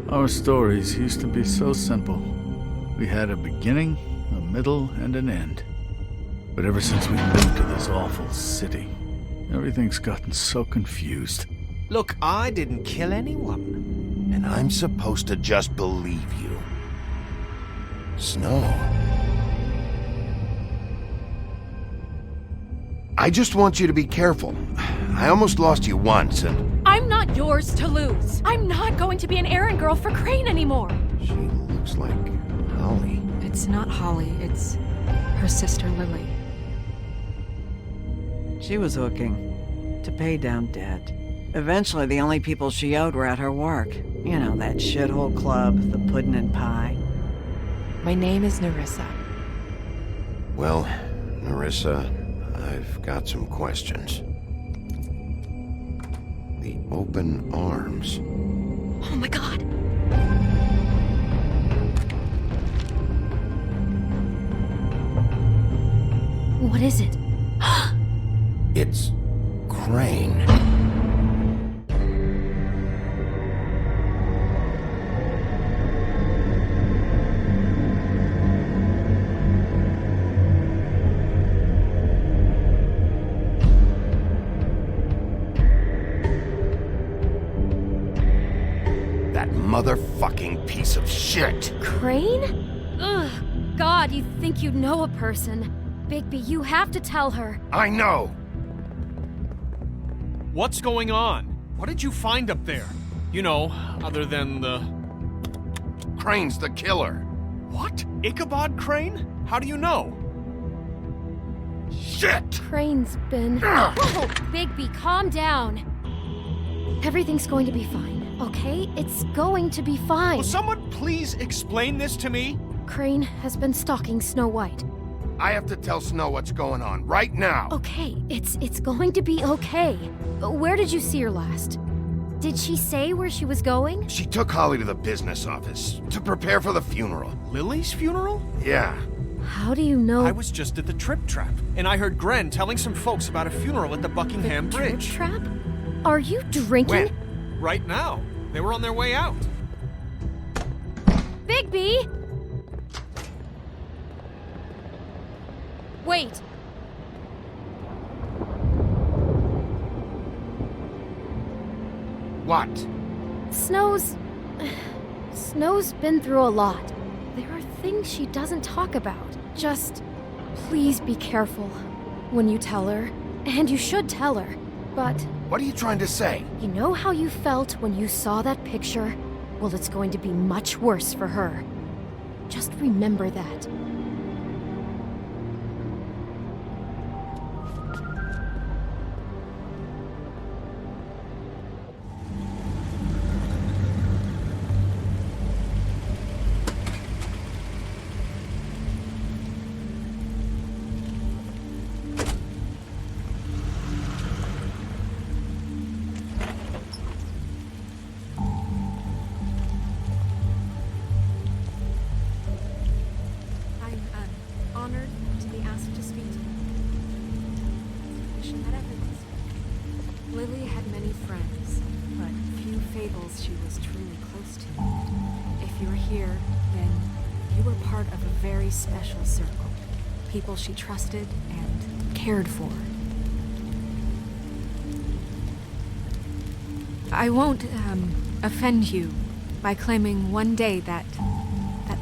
Our stories used to be so simple. We had a beginning, a middle, and an end. But ever since we moved to this awful city, everything's gotten so confused. Look, I didn't kill anyone. And I'm supposed to just believe you. Snow. I just want you to be careful. I almost lost you once, and... I'm not yours to lose. I'm not going to be an errand girl for Crane anymore. She looks like Holly. It's not Holly, it's her sister Lily. She was hooking to pay down debt. Eventually, the only people she owed were at her work. You know, that shithole club, the puddin' and pie. My name is Nerissa. Well, Nerissa, I've got some questions. The open arms. Oh my god. What is it? It's Crane. That motherfucking piece of shit! Crane? Ugh. God, you think you know a person. Bigby, you have to tell her. I know! What's going on? What did you find up there? You know, other than the... Crane's the killer. What? Ichabod Crane? How do you know? Shit! Crane's been... Whoa! Bigby, calm down. Everything's going to be fine, okay? It's going to be fine. Will someone please explain this to me? Crane has been stalking Snow White. I have to tell Snow what's going on, right now! Okay, it's going to be okay. Where did you see her last? Did she say where she was going? She took Holly to the business office to prepare for the funeral. Lily's funeral? Yeah. How do you know? I was just at the Trip Trap, and I heard Gren telling some folks about a funeral at the Buckingham Bridge. Trip Trap? Are you drinking? When? Right now. They were on their way out. Bigby! Wait. What? Snow's been through a lot. There are things she doesn't talk about. Just please be careful when you tell her. And you should tell her. But What are you trying to say? you know how you felt when you saw that picture? Well, it's going to be much worse for her. Just remember that. Honored to be asked to speak to you. Lily had many friends, but few Fables she was truly close to. If you're here, then you were part of a very special circle. People she trusted and cared for. I won't, offend you by claiming one day that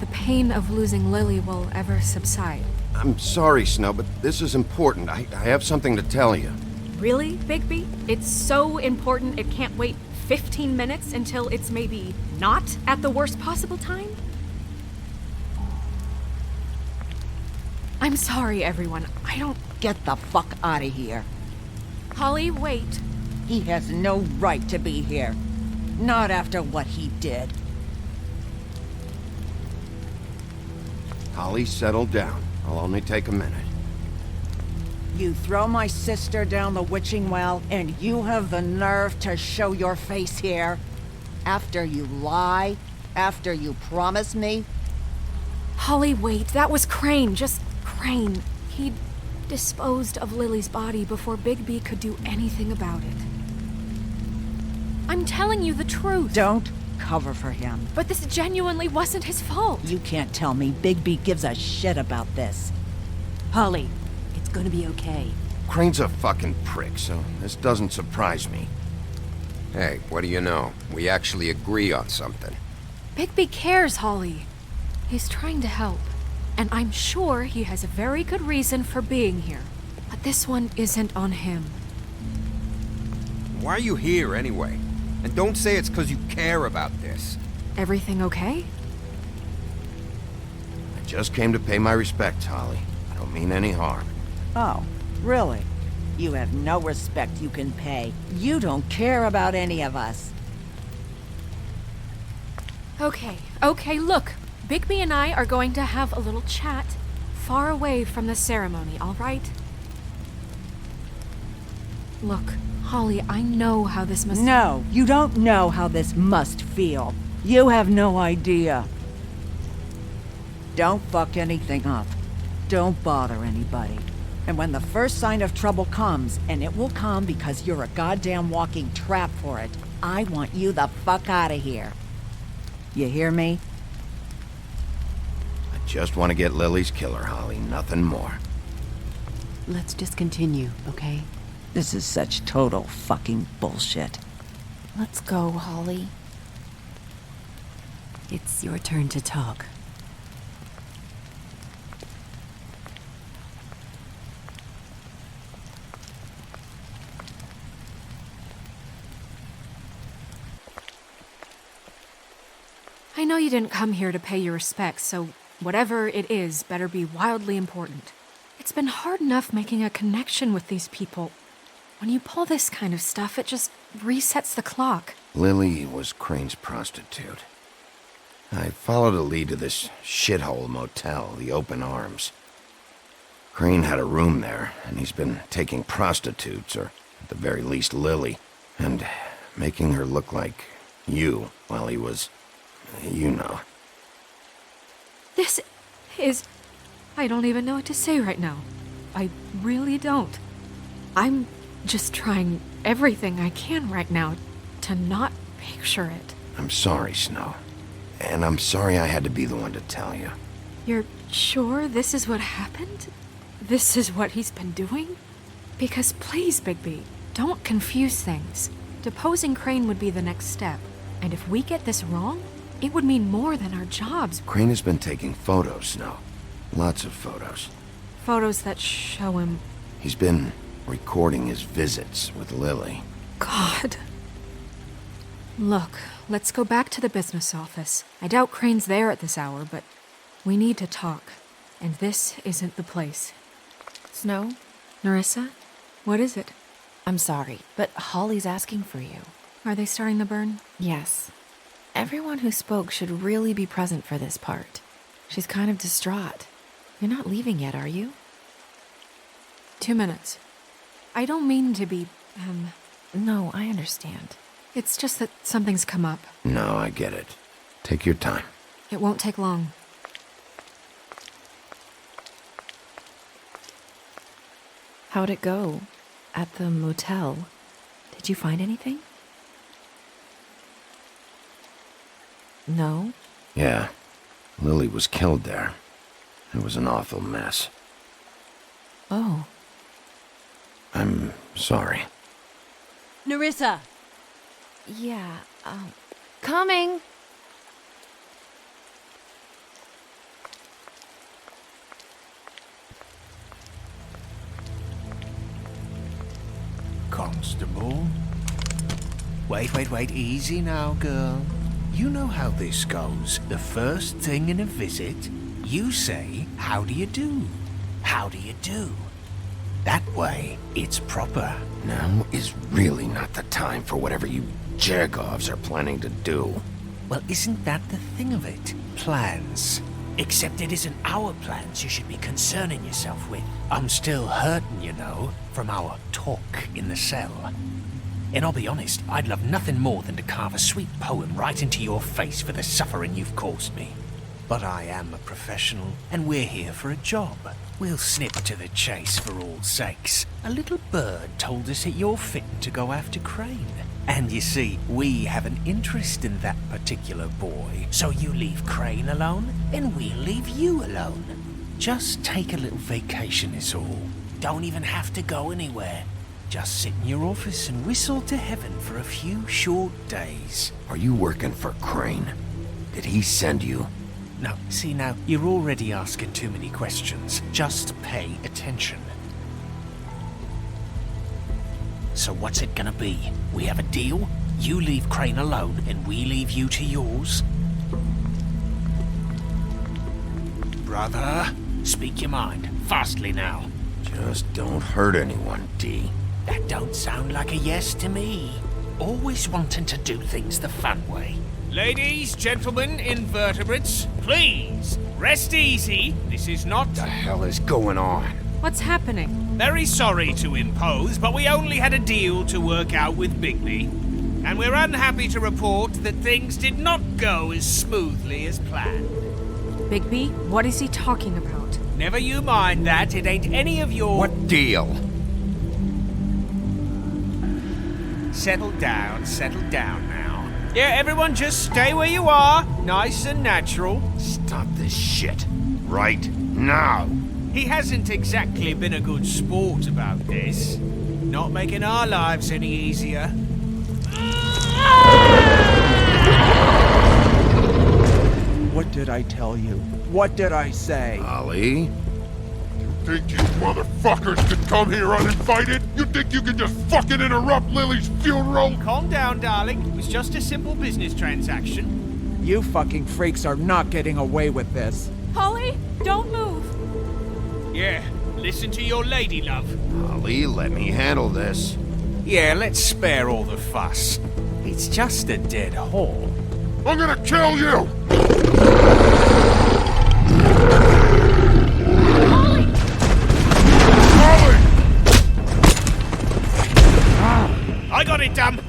the pain of losing Lily will ever subside. I'm sorry, Snow, but this is important. I have something to tell you. Really, Bigby? It's so important it can't wait 15 minutes until it's maybe not at the worst possible time? I'm sorry, everyone. I don't... Get the fuck out of here. Holly, wait. He has no right to be here. Not after what he did. Holly, settle down. I'll only take a minute. You throw my sister down the witching well, and you have the nerve to show your face here? After you lie? After you promise me? Holly, wait. That was Crane. Just Crane. He'd disposed of Lily's body before Bigby could do anything about it. I'm telling you the truth. Don't cover for him. But this genuinely wasn't his fault. You can't tell me Bigby gives a shit about this. Holly, it's gonna be okay. Crane's a fucking prick, so this doesn't surprise me. Hey, what do you know? We actually agree on something. Bigby cares, Holly. He's trying to help. And I'm sure he has a very good reason for being here. But this one isn't on him. Why are you here anyway? And don't say it's because you care about this. Everything okay? I just came to pay my respects, Holly. I don't mean any harm. Oh, really? You have no respect you can pay. You don't care about any of us. Okay, look. Bigby and I are going to have a little chat far away from the ceremony, all right? Look, Holly, I know how this must... No, you don't know how this must feel. You have no idea. Don't fuck anything up. Don't bother anybody. And when the first sign of trouble comes, and it will come because you're a goddamn walking trap for it, I want you the fuck out of here. You hear me? I just want to get Lily's killer, Holly. Nothing more. Let's just continue, okay? This is such total fucking bullshit. Let's go, Holly. It's your turn to talk. I know you didn't come here to pay your respects, so whatever it is better be wildly important. It's been hard enough making a connection with these people. When you pull this kind of stuff, it just resets the clock. Lily was Crane's prostitute. I followed a lead to this shithole motel, the Open Arms. Crane had a room there, and he's been taking prostitutes, or at the very least Lily, and making her look like you while he was, you know. This is... I don't even know what to say right now. I really don't. I'm just trying everything I can right now to not picture it. I'm sorry, Snow. And I'm sorry I had to be the one to tell you. You're sure this is what happened? This is what he's been doing? Because please, Bigby, don't confuse things. Deposing Crane would be the next step. And if we get this wrong, it would mean more than our jobs. Crane has been taking photos, Snow. Lots of photos. Photos that show him... He's been recording his visits with Lily. God. Look, let's go back to the business office. I doubt Crane's there at this hour, but we need to talk. And this isn't the place. Snow? Nerissa? What is it? I'm sorry, but Holly's asking for you. Are they starting the burn? Yes. Everyone who spoke should really be present for this part. She's kind of distraught. You're not leaving yet, are you? 2 minutes. I don't mean to be, No, I understand. It's just that something's come up. No, I get it. Take your time. It won't take long. How'd it go? At the motel? Did you find anything? No? Yeah. Lily was killed there. It was an awful mess. Oh. I'm sorry. Nerissa! Yeah, coming! Constable? Wait, easy now, girl. You know how this goes. The first thing in a visit, you say, "How do you do? How do you do?" That way, it's proper. Now is really not the time for whatever you Jergovs are planning to do. Well, isn't that the thing of it? Plans. Except it isn't our plans you should be concerning yourself with. I'm still hurting, you know, from our talk in the cell. And I'll be honest, I'd love nothing more than to carve a sweet poem right into your face for the suffering you've caused me. but I am a professional, and we're here for a job. We'll snip to the chase for all sakes. A little bird told us that you're fitting to go after Crane. And you see, we have an interest in that particular boy. So you leave Crane alone, and we'll leave you alone. Just take a little vacation is all. Don't even have to go anywhere. Just sit in your office and whistle to heaven for a few short days. Are you working for Crane? Did he send you? No, see now, you're already asking too many questions. Just pay attention. So what's it gonna be? We have a deal? You leave Crane alone and we leave you to yours? Brother, speak your mind. Fastly now. Just don't hurt anyone, D. That don't sound like a yes to me. Always wanting to do things the fun way. Ladies, gentlemen, invertebrates, please, rest easy. This is not... What the hell is going on? What's happening? Very sorry to impose, but we only had a deal to work out with Bigby. And we're unhappy to report that things did not go as smoothly as planned. Bigby, what is he talking about? Never you mind that, it ain't any of your... What deal? Settle down now. Yeah, everyone just stay where you are, nice and natural. Stop this shit. Right now. He hasn't exactly been a good sport about this. Not making our lives any easier. What did I tell you? What did I say? Ollie? Think you motherfuckers could come here uninvited? You think you can just fucking interrupt Lily's funeral? Calm down, darling. It was just a simple business transaction. You fucking freaks are not getting away with this. Holly, don't move! Yeah, listen to your lady love. Ollie, let me handle this. Yeah, let's spare all the fuss. It's just a dead hole. I'm gonna kill you! I got it, damn!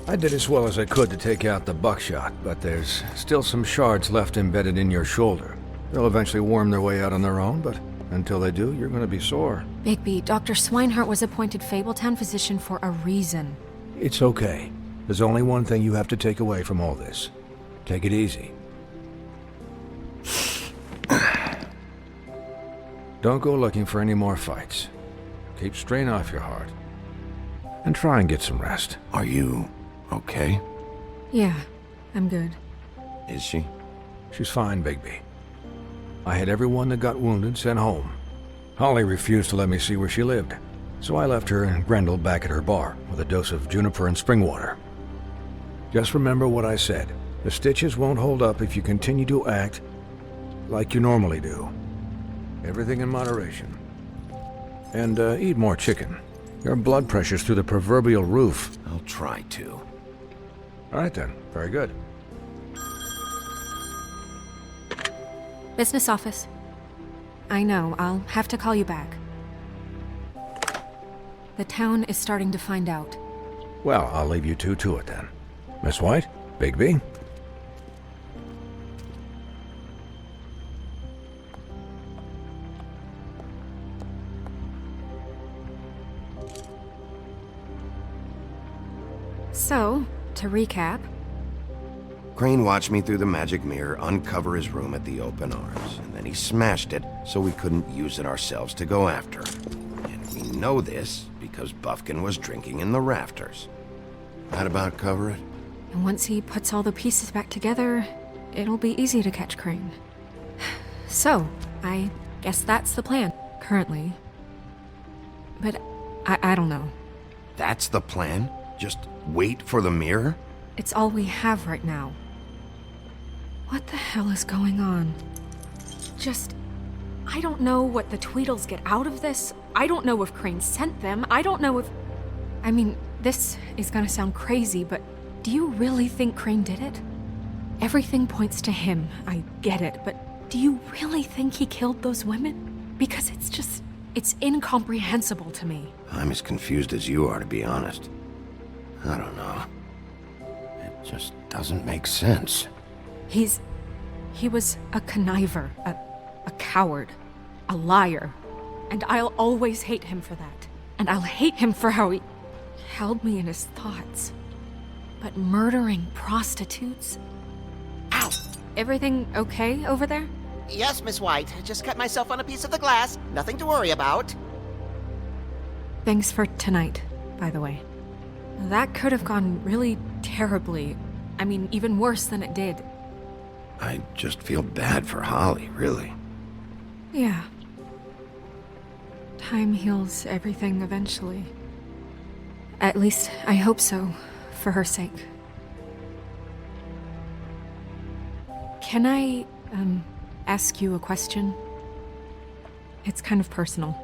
I did as well as I could to take out the buckshot, but there's still some shards left embedded in your shoulder. They'll eventually worm their way out on their own, but until they do, you're gonna be sore. Bigby, Dr. Swinehart was appointed Fabletown physician for a reason. It's okay. There's only one thing you have to take away from all this. Take it easy. Don't go looking for any more fights. Keep strain off your heart. And try and get some rest. Are you okay? Yeah, I'm good. Is she? She's fine, Bigby. I had everyone that got wounded sent home. Holly refused to let me see where she lived, so I left her and Grendel back at her bar with a dose of juniper and spring water. Just remember what I said. The stitches won't hold up if you continue to act like you normally do. Everything in moderation. And eat more chicken. Your blood pressure's through the proverbial roof. I'll try to. All right then, very good. Business office. I know, I'll have to call you back. The town is starting to find out. Well, I'll leave you two to it then. Miss White? Bigby? So, to recap, Crane watched me through the magic mirror uncover his room at the open arms, and then he smashed it so we couldn't use it ourselves to go after him. And we know this because Buffkin was drinking in the rafters. That about cover it? and once he puts all the pieces back together, it'll be easy to catch Crane. So, I guess that's the plan, currently. But I don't know. That's the plan? Just wait for the mirror? It's all we have right now. What the hell is going on? I don't know what the Tweedles get out of this. I don't know if Crane sent them. I don't know if... I mean, this is gonna sound crazy, but do you really think Crane did it? Everything points to him, I get it, but do you really think he killed those women? Because it's incomprehensible to me. I'm as confused as you are, to be honest. I don't know. It just doesn't make sense. He was a conniver, a coward, a liar. And I'll always hate him for that. And I'll hate him for how he held me in his thoughts. But murdering prostitutes? Ow! Everything okay over there? Yes, Miss White. Just cut myself on a piece of the glass. Nothing to worry about. Thanks for tonight, by the way. That could have gone really terribly. I mean, even worse than it did. I just feel bad for Holly, really. Yeah. Time heals everything eventually. At least, I hope so, for her sake. Can I, ask you a question? It's kind of personal.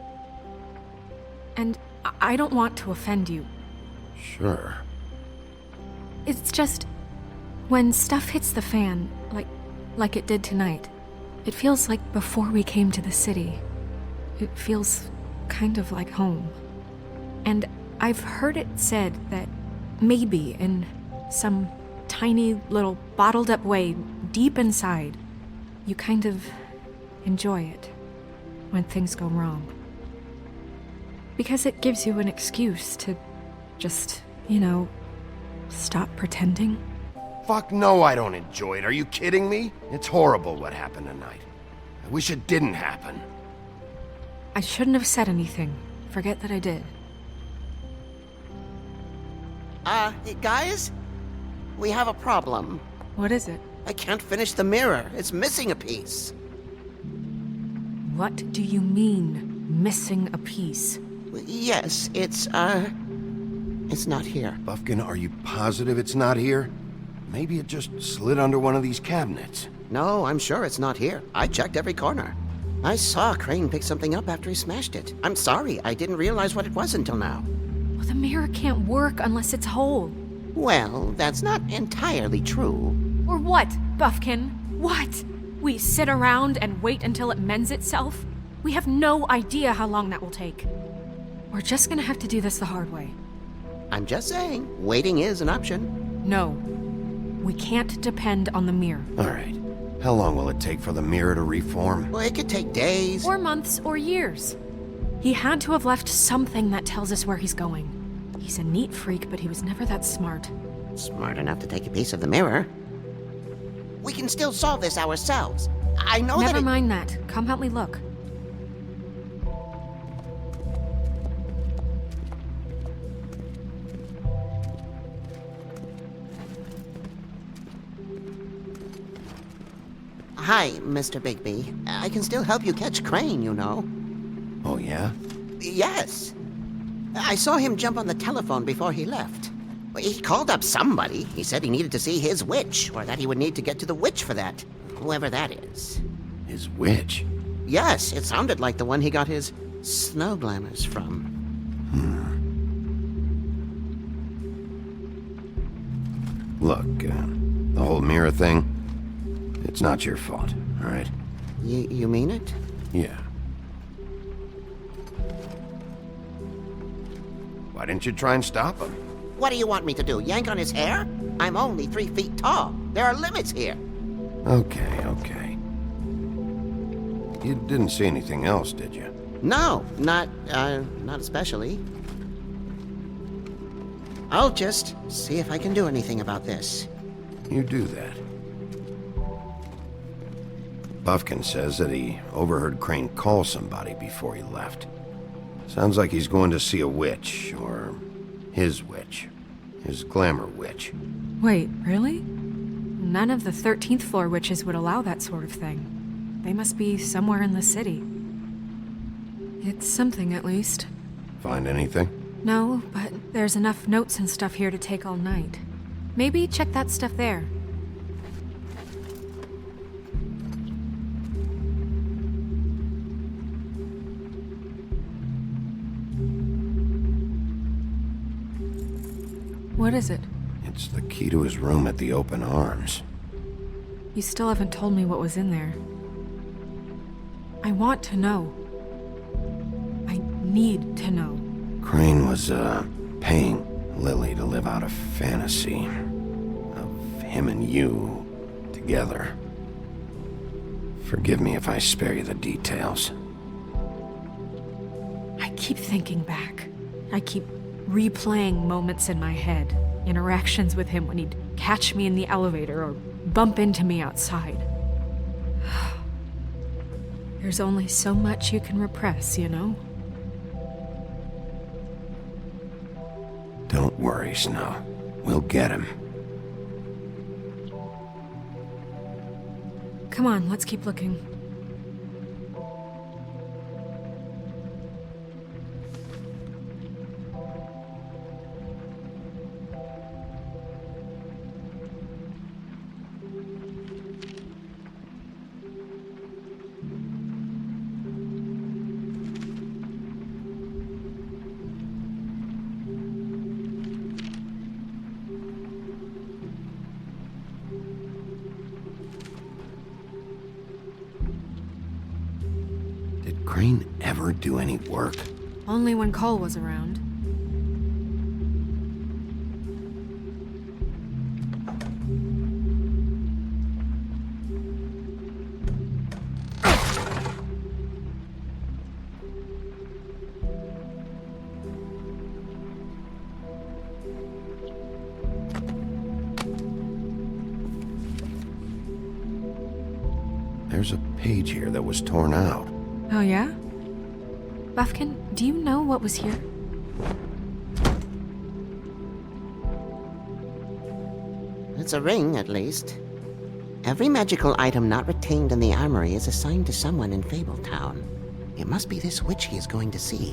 And I don't want to offend you. Sure. It's just, when stuff hits the fan, like it did tonight, it feels like before we came to the city. It feels kind of like home. And I've heard it said that maybe in some tiny little bottled up way deep inside, you kind of enjoy it when things go wrong. Because it gives you an excuse to just, stop pretending. Fuck no, I don't enjoy it. Are you kidding me? It's horrible what happened tonight. I wish it didn't happen. I shouldn't have said anything. Forget that I did. Guys? We have a problem. What is it? I can't finish the mirror. It's missing a piece. What do you mean, missing a piece? Yes, it's not here. Buffkin, are you positive it's not here? Maybe it just slid under one of these cabinets. No, I'm sure it's not here. I checked every corner. I saw Crane pick something up after he smashed it. I'm sorry, I didn't realize what it was until now. Well, the mirror can't work unless it's whole. Well, that's not entirely true. Or what, Buffkin? What? We sit around and wait until it mends itself? We have no idea how long that will take. We're just gonna have to do this the hard way. I'm just saying, waiting is an option. No. We can't depend on the mirror. All right. How long will it take for the mirror to reform? Well, it could take days. Or months, or years. He had to have left something that tells us where he's going. He's a neat freak, but he was never that smart. Smart enough to take a piece of the mirror. We can still solve this ourselves. I know Never mind that. Come help me look. Hi, Mr. Bigby. I can still help you catch Crane, you know. Oh, yeah? Yes. I saw him jump on the telephone before he left. He called up somebody. He said he needed to see his witch, or that he would need to get to the witch for that. Whoever that is. His witch? Yes, it sounded like the one he got his snow glamours from. Look, the whole mirror thing, it's not your fault, all right? You mean it? Yeah. Why didn't you try and stop him? What do you want me to do, yank on his hair? I'm only 3 feet tall. There are limits here. Okay, okay. You didn't see anything else, did you? No, not especially. I'll just see if I can do anything about this. You do that. Buffkin says that he overheard Crane call somebody before he left. Sounds like he's going to see a witch, or his witch. His glamour witch. Wait, really? None of the 13th floor witches would allow that sort of thing. They must be somewhere in the city. It's something, at least. Find anything? No, but there's enough notes and stuff here to take all night. Maybe check that stuff there. What is it? It's the key to his room at the Open Arms. You still haven't told me what was in there. I want to know. I need to know. Crane was, paying Lily to live out a fantasy of him and you together. Forgive me if I spare you the details. I keep thinking back. I keep replaying moments in my head. Interactions with him when he'd catch me in the elevator or bump into me outside. There's only so much you can repress, you know? Don't worry, Snow. We'll get him. Come on, let's keep looking. Did Crane ever do any work? Only when Cole was around. There's a page here that was torn out. Oh yeah? Buffkin, do you know what was here? It's a ring, at least. Every magical item not retained in the armory is assigned to someone in Fabletown. It must be this witch he is going to see.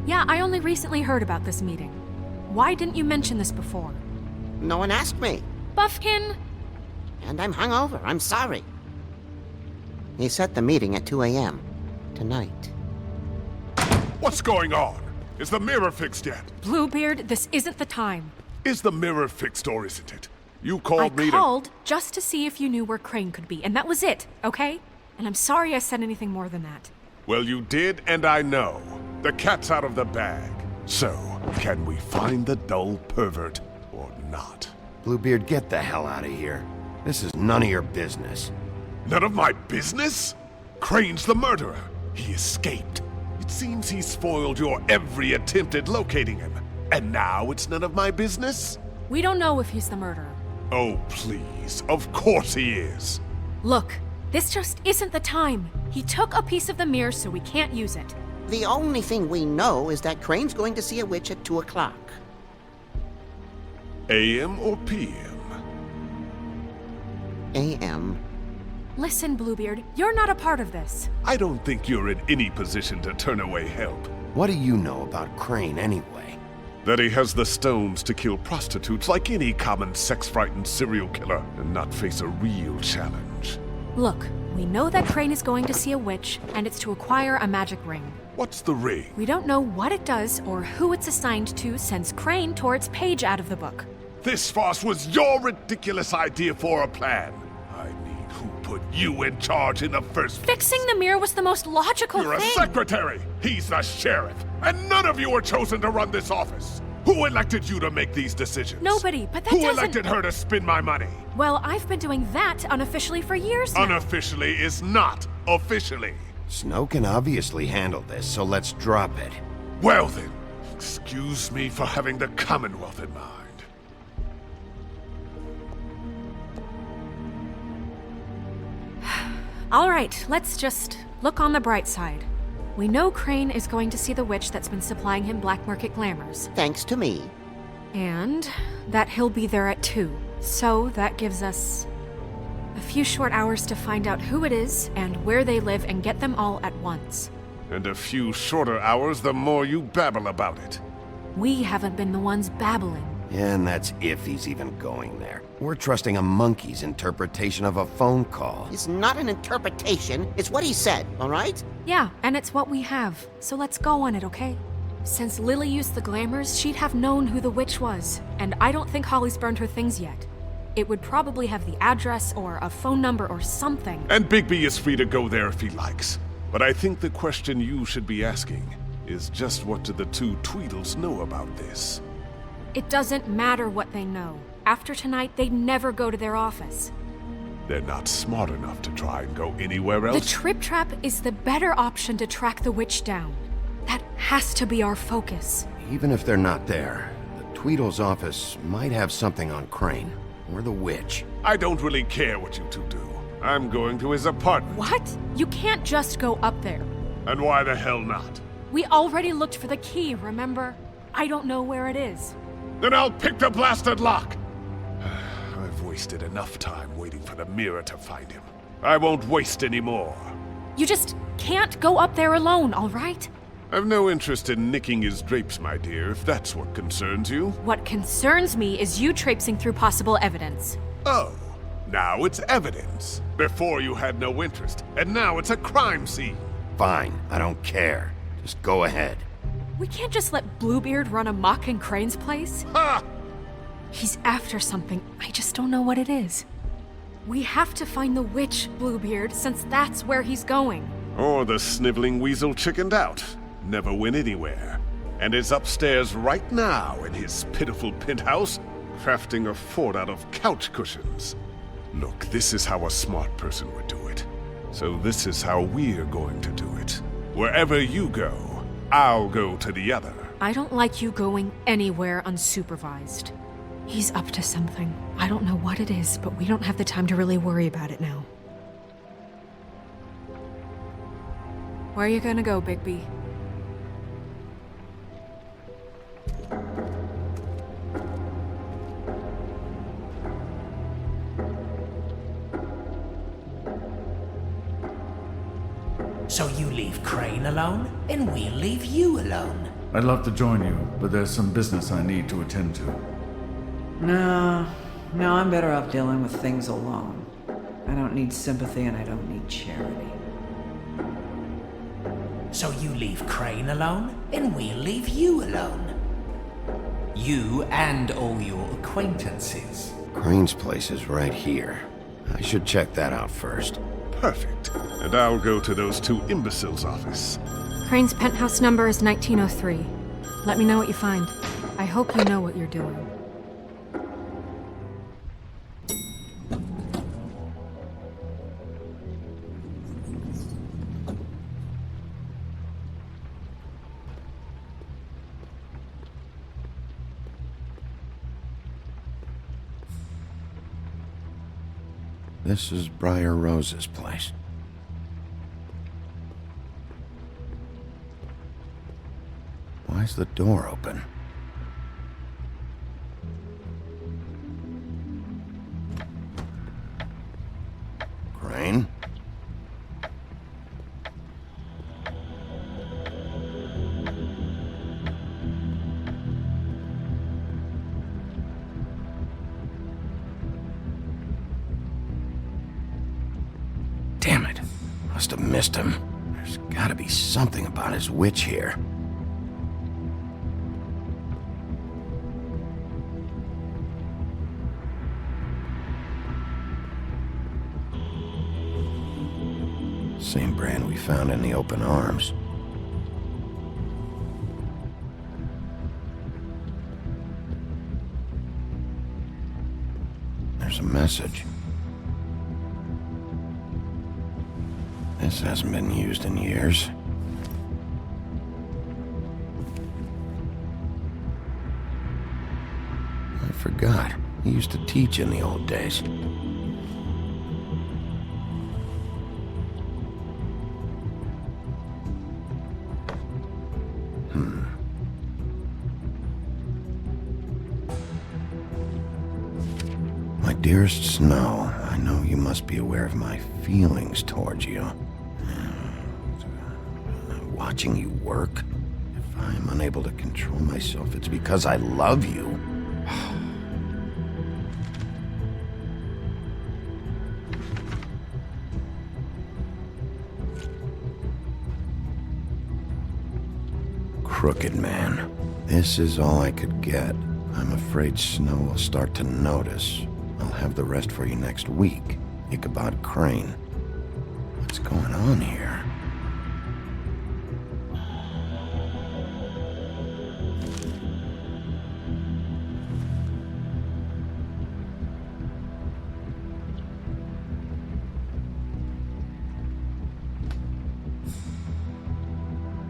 Yeah, I only recently heard about this meeting. Why didn't you mention this before? No one asked me. Buffkin! And I'm hungover. I'm sorry. He set the meeting at 2 a.m. tonight. What's going on? Is the mirror fixed yet? Bluebeard, this isn't the time. Is the mirror fixed or isn't it? You called me I called just to see if you knew where Crane could be, and that was it, okay? And I'm sorry I said anything more than that. Well, you did, and I know. The cat's out of the bag. So, can we find the dull pervert or not? Bluebeard, get the hell out of here. This is none of your business. None of my business? Crane's the murderer. He escaped. It seems he spoiled your every attempt at locating him. And now it's none of my business? We don't know if he's the murderer. Oh, please. Of course he is. Look, this just isn't the time. He took a piece of the mirror, so we can't use it. The only thing we know is that Crane's going to see a witch at 2 o'clock. AM or PM? AM. Listen, Bluebeard, you're not a part of this. I don't think you're in any position to turn away help. What do you know about Crane anyway? That he has the stones to kill prostitutes like any common sex-frightened serial killer and not face a real challenge. Look, we know that Crane is going to see a witch, and it's to acquire a magic ring. What's the ring? We don't know what it does or who it's assigned to since Crane tore its page out of the book. This farce was your ridiculous idea for a plan. I mean, who put you in charge in the first place? Fixing the mirror was the most logical You're thing. a secretary! He's the sheriff! And none of you were chosen to run this office! Who elected you to make these decisions? Nobody, but that Who doesn't... elected her to spend my money? Well, I've been doing that unofficially for years now. Unofficially is not officially. Snow can obviously handle this, so let's drop it. Well then, excuse me for having the Commonwealth in mind. All right, let's just look on the bright side. We know Crane is going to see the witch that's been supplying him black market glamours. Thanks to me. And that he'll be there at 2. So that gives us a few short hours to find out who it is and where they live and get them all at once. And a few shorter hours the more you babble about it. We haven't been the ones babbling. Yeah, and that's if he's even going there. We're trusting a monkey's interpretation of a phone call. It's not an interpretation, it's what he said, all right? Yeah, and it's what we have. So let's go on it, okay? Since Lily used the glamours, she'd have known who the witch was. And I don't think Holly's burned her things yet. It would probably have the address or a phone number or something. And Bigby is free to go there if he likes. But I think the question you should be asking is just what do the two Tweedles know about this? It doesn't matter what they know. After tonight, they'd never go to their office. They're not smart enough to try and go anywhere else? The Trip Trap is the better option to track the witch down. That has to be our focus. Even if they're not there, the Tweedle's office might have something on Crane, or the witch. I don't really care what you two do. I'm going to his apartment. What? You can't just go up there. And why the hell not? We already looked for the key, remember? I don't know where it is. Then I'll pick the blasted lock! I've wasted enough time waiting for the mirror to find him. I won't waste any more. You just can't go up there alone, all right? I've no interest in nicking his drapes, my dear, if that's what concerns you. What concerns me is you traipsing through possible evidence. Oh, now it's evidence. Before you had no interest, and now it's a crime scene. Fine, I don't care. Just go ahead. We can't just let Bluebeard run amok in Crane's place. Ha! He's after something. I just don't know what it is. We have to find the witch, Bluebeard, since that's where he's going. Or the sniveling weasel chickened out. Never went anywhere. And is upstairs right now in his pitiful penthouse, crafting a fort out of couch cushions. Look, this is how a smart person would do it. So this is how we're going to do it. Wherever you go, I'll go to the other. I don't like you going anywhere unsupervised. He's up to something. I don't know what it is, but we don't have the time to really worry about it now. Where are you gonna go, Bigby? So you leave Crane alone, and we'll leave you alone. I'd love to join you, but there's some business I need to attend to. No, I'm better off dealing with things alone. I don't need sympathy and I don't need charity. So you leave Crane alone, and we'll leave you alone. You and all your acquaintances. Crane's place is right here. I should check that out first. Perfect. And I'll go to those two imbeciles' office. Crane's penthouse number is 1903. Let me know what you find. I hope you know what you're doing. This is Briar Rose's place. Why's the door open? Crane? Damn it. Must have missed him. There's gotta be something about his witch here. Same brand we found in the open arms. There's a message. This hasn't been used in years. I forgot. He used to teach in the old days. My dearest Snow, I know you must be aware of my feelings towards you. Watching you work, if I'm unable to control myself, it's because I love you. Crooked man. This is all I could get. I'm afraid Snow will start to notice. I'll have the rest for you next week. Ichabod Crane. What's going on here?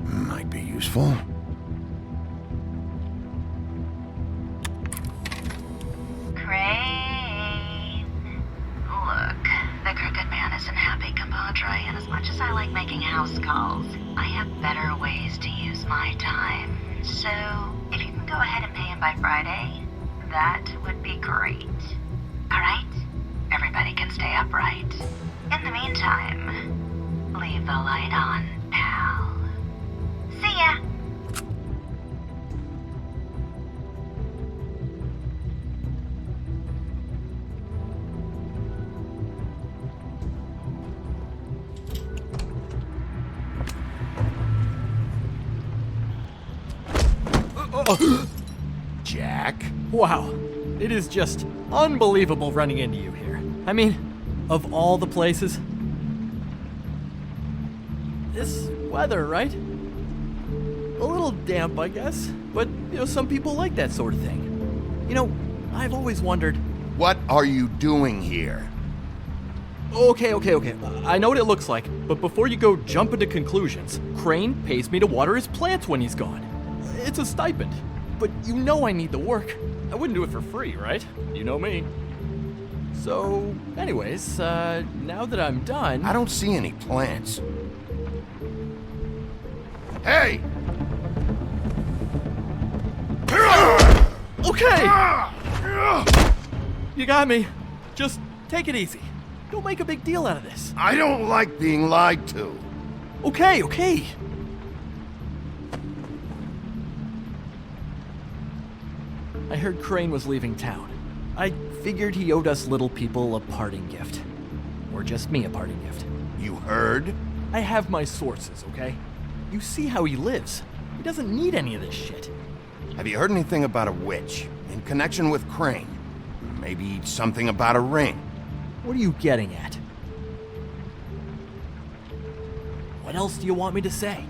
Might be useful. I like making house calls. I have better ways to use my time. So, if you can go ahead and pay him by Friday, that would be great. Alright? Everybody can stay upright. In the meantime, leave the light on, pal. See ya! Jack? Wow, it is just unbelievable running into you here. I mean, of all the places. This weather, right? A little damp, I guess, but, some people like that sort of thing. I've always wondered... What are you doing here? Okay. I know what it looks like, but before you go jump into conclusions, Crane pays me to water his plants when he's gone. It's a stipend, but I need the work. I wouldn't do it for free, right? You know me. So, anyways, now that I'm done... I don't see any plants. Hey! Okay! You got me. Just take it easy. Don't make a big deal out of this. I don't like being lied to. Okay. I heard Crane was leaving town. I figured he owed us little people a parting gift. Or just me a parting gift. You heard? I have my sources, okay? You see how he lives. He doesn't need any of this shit. Have you heard anything about a witch in connection with Crane? Maybe something about a ring? What are you getting at? What else do you want me to say?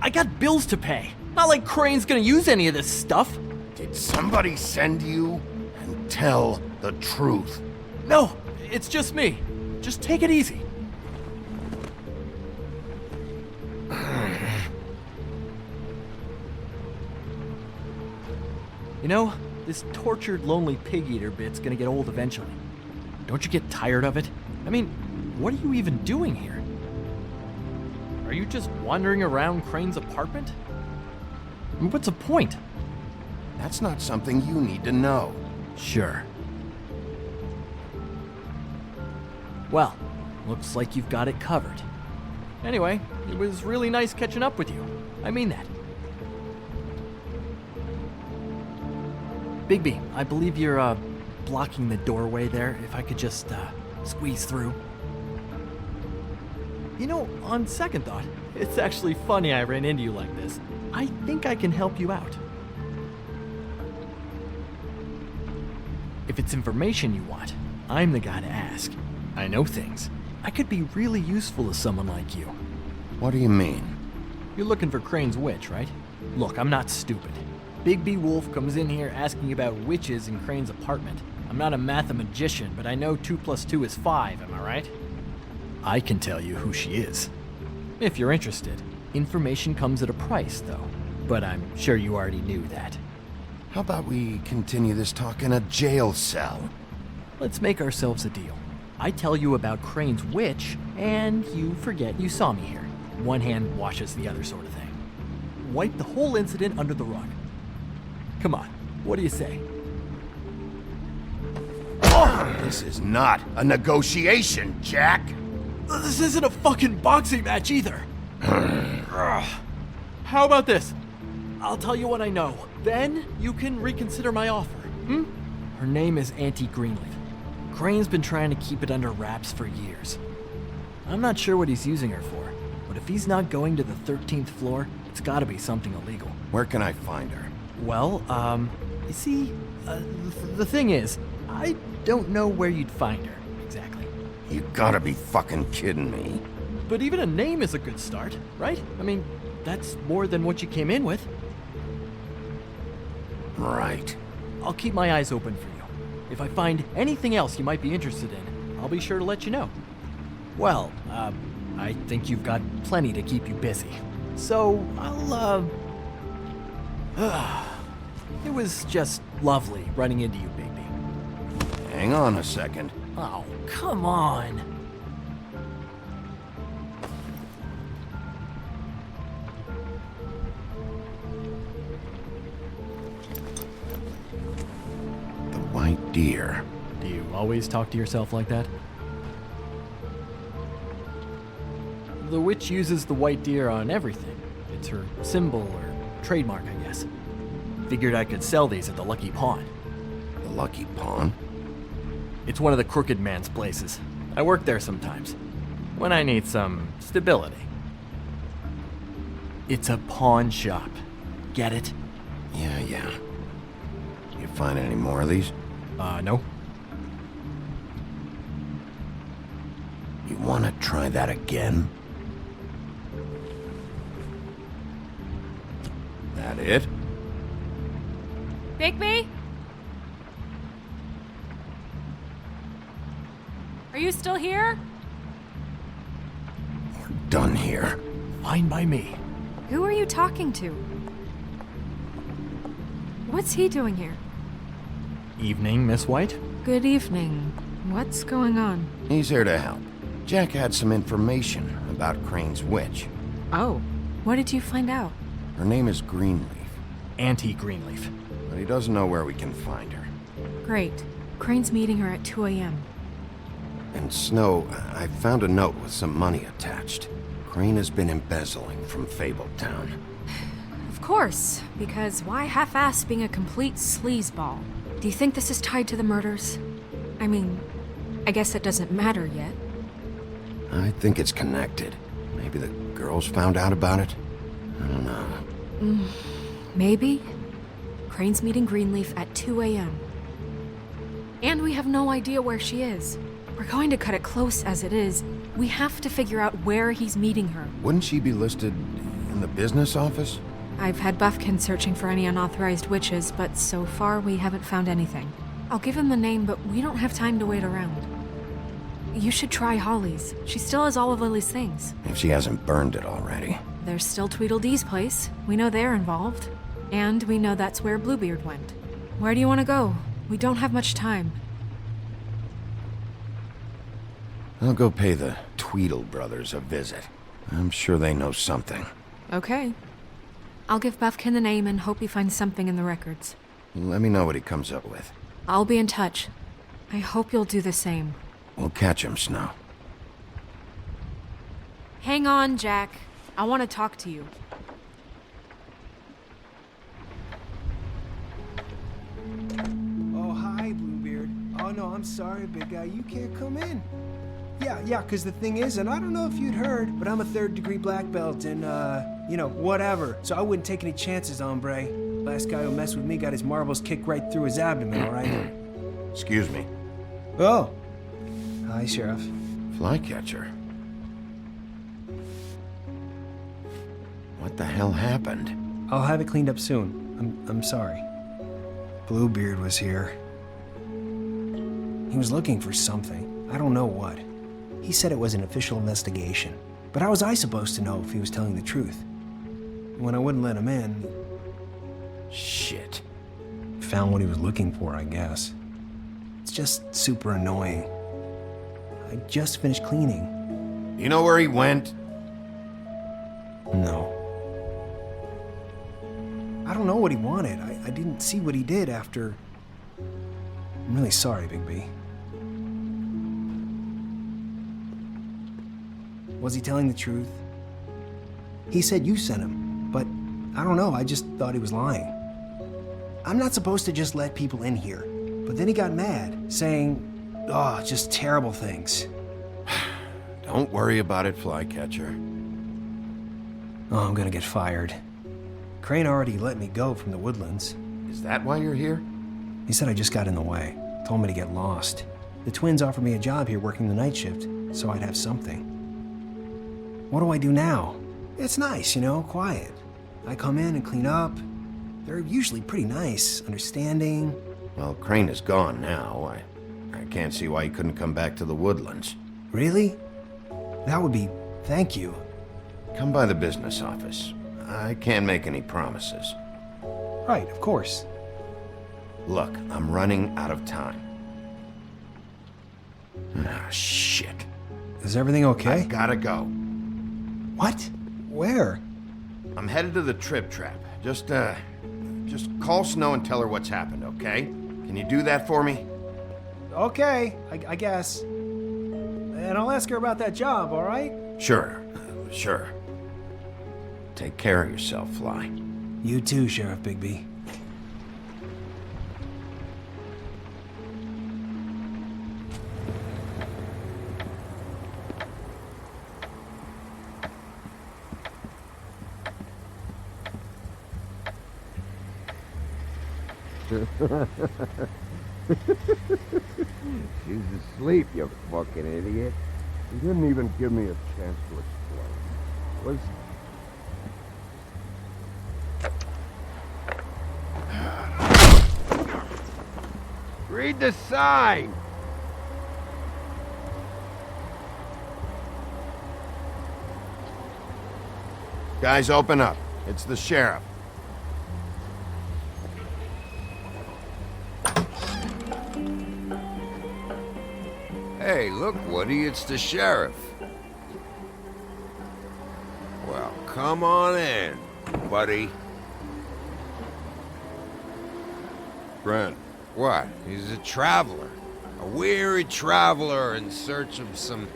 I got bills to pay. Not like Crane's gonna use any of this stuff. Did somebody send you? And tell the truth. No, it's just me. Just take it easy. This tortured, lonely pig-eater bit's gonna get old eventually. Don't you get tired of it? I mean, what are you even doing here? Are you just wandering around Crane's apartment? I mean, what's the point? That's not something you need to know. Sure. Well, looks like you've got it covered. Anyway, it was really nice catching up with you. I mean that. Bigby, I believe you're, blocking the doorway there. If I could just, squeeze through. On second thought, it's actually funny I ran into you like this. I think I can help you out. If it's information you want, I'm the guy to ask. I know things. I could be really useful to someone like you. What do you mean? You're looking for Crane's witch, right? Look, I'm not stupid. Bigby Wolf comes in here asking about witches in Crane's apartment. I'm not a mathematician, but I know 2 + 2 is 5, am I right? I can tell you who she is. If you're interested. Information comes at a price, though. But I'm sure you already knew that. How about we continue this talk in a jail cell? Let's make ourselves a deal. I tell you about Crane's witch, and you forget you saw me here. One hand washes the other sort of thing. Wipe the whole incident under the rug. Come on, what do you say? This is not a negotiation, Jack! This isn't a fucking boxing match either! How about this? I'll tell you what I know. Then you can reconsider my offer. Her name is Auntie Greenleaf. Crane's been trying to keep it under wraps for years. I'm not sure what he's using her for, but if he's not going to the 13th floor, it's gotta be something illegal. Where can I find her? Well, you see, the thing is, I don't know where you'd find her, exactly. You gotta be fucking kidding me. But even a name is a good start, right? I mean, that's more than what you came in with. Right. I'll keep my eyes open for you. If I find anything else you might be interested in, I'll be sure to let you know. Well, I think you've got plenty to keep you busy. So, it was just lovely running into you, Bigby. Hang on a second. Oh, come on. The white deer. Do you always talk to yourself like that? The witch uses the white deer on everything. It's her symbol or trademark, I guess. Figured I could sell these at the Lucky Pawn. The Lucky Pawn? It's one of the crooked man's places. I work there sometimes, when I need some stability. It's a pawn shop. Get it? Yeah. You find any more of these? No. You wanna try that again? That it? Bigby? Are you still here? We're done here. Fine by me. Who are you talking to? What's he doing here? Evening, Miss White. Good evening. What's going on? He's here to help. Jack had some information about Crane's witch. Oh, what did you find out? Her name is Greenleaf. Auntie Greenleaf. But he doesn't know where we can find her. Great. Crane's meeting her at 2 a.m. And Snow, I found a note with some money attached. Crane has been embezzling from Fabletown. Of course, because why half-ass being a complete sleazeball? Do you think this is tied to the murders? I mean, I guess it doesn't matter yet. I think it's connected. Maybe the girls found out about it? I don't know. Maybe? Crane's meeting Greenleaf at 2 a.m. And we have no idea where she is. We're going to cut it close as it is. We have to figure out where he's meeting her. Wouldn't she be listed in the business office? I've had Buffkin searching for any unauthorized witches, but so far we haven't found anything. I'll give him the name, but we don't have time to wait around. You should try Holly's. She still has all of Lily's things. If she hasn't burned it already. There's still Tweedledee's place. We know they're involved. And we know that's where Bluebeard went. Where do you want to go? We don't have much time. I'll go pay the Tweedle brothers a visit. I'm sure they know something. Okay. I'll give Buffkin the name and hope he finds something in the records. Let me know what he comes up with. I'll be in touch. I hope you'll do the same. We'll catch him, Snow. Hang on, Jack. I want to talk to you. Oh, hi, Bluebeard. Oh, no, I'm sorry, big guy. You can't come in. Yeah, because the thing is, and I don't know if you'd heard, but I'm a 3rd-degree black belt and, whatever. So I wouldn't take any chances, hombre. Last guy who messed with me got his marbles kicked right through his abdomen, all right? Excuse me. Oh. Hi, Sheriff. Flycatcher. What the hell happened? I'll have it cleaned up soon. I'm sorry. Bluebeard was here. He was looking for something. I don't know what. He said it was an official investigation. But how was I supposed to know if he was telling the truth? When I wouldn't let him in... Shit. Found what he was looking for, I guess. It's just super annoying. I just finished cleaning. You know where he went? No. I don't know what he wanted. I didn't see what he did after... I'm really sorry, Bigby. Was he telling the truth? He said you sent him, but I don't know, I just thought he was lying. I'm not supposed to just let people in here, but then he got mad, saying, just terrible things. Don't worry about it, Flycatcher. Oh, I'm gonna get fired. Crane already let me go from the Woodlands. Is that why you're here? He said I just got in the way, told me to get lost. The twins offered me a job here working the night shift, so I'd have something. What do I do now? It's nice, quiet. I come in and clean up. They're usually pretty nice, understanding. Well, Crane is gone now. I can't see why he couldn't come back to the Woodlands. Really? That would be... thank you. Come by the business office. I can't make any promises. Right, of course. Look, I'm running out of time. Ah, shit. Is everything okay? I gotta go. What? Where? I'm headed to the Trip Trap. Just call Snow and tell her what's happened, okay? Can you do that for me? Okay, I guess. And I'll ask her about that job, all right? Sure. Take care of yourself, Fly. You too, Sheriff Bigby. She's asleep, you fucking idiot. You didn't even give me a chance to explain. Was... Read the sign! Guys, open up. It's the sheriff. Hey, look, Woody, it's the sheriff. Well, come on in, buddy. Grant. What? He's a traveler. A weary traveler in search of some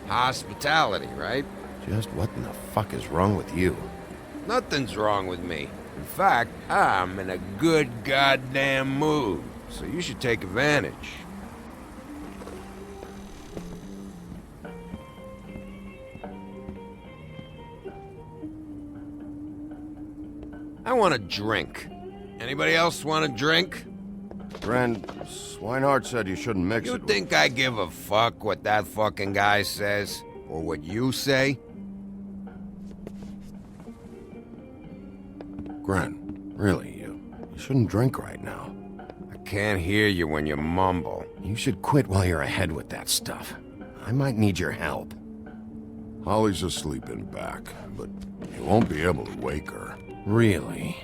hospitality, right? Just what in the fuck is wrong with you? Nothing's wrong with me. In fact, I'm in a good goddamn mood, so you should take advantage. I want a drink. Anybody else want a drink? Friend, Swinehart said you shouldn't mix it You with... think I give a fuck what that fucking guy says? Or what you say? Grant, really, you shouldn't drink right now. I can't hear you when you mumble. You should quit while you're ahead with that stuff. I might need your help. Holly's asleep in back, but you won't be able to wake her. Really?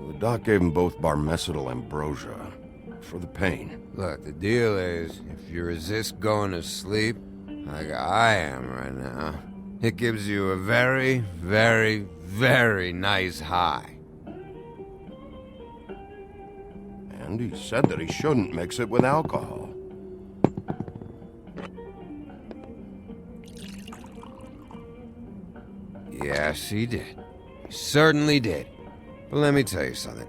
The doc gave them both Barmecidal ambrosia for the pain. Look, the deal is, if you resist going to sleep, like I am right now, it gives you a very, very, very nice high. And he said that he shouldn't mix it with alcohol. Yes, he did. He certainly did. But let me tell you something.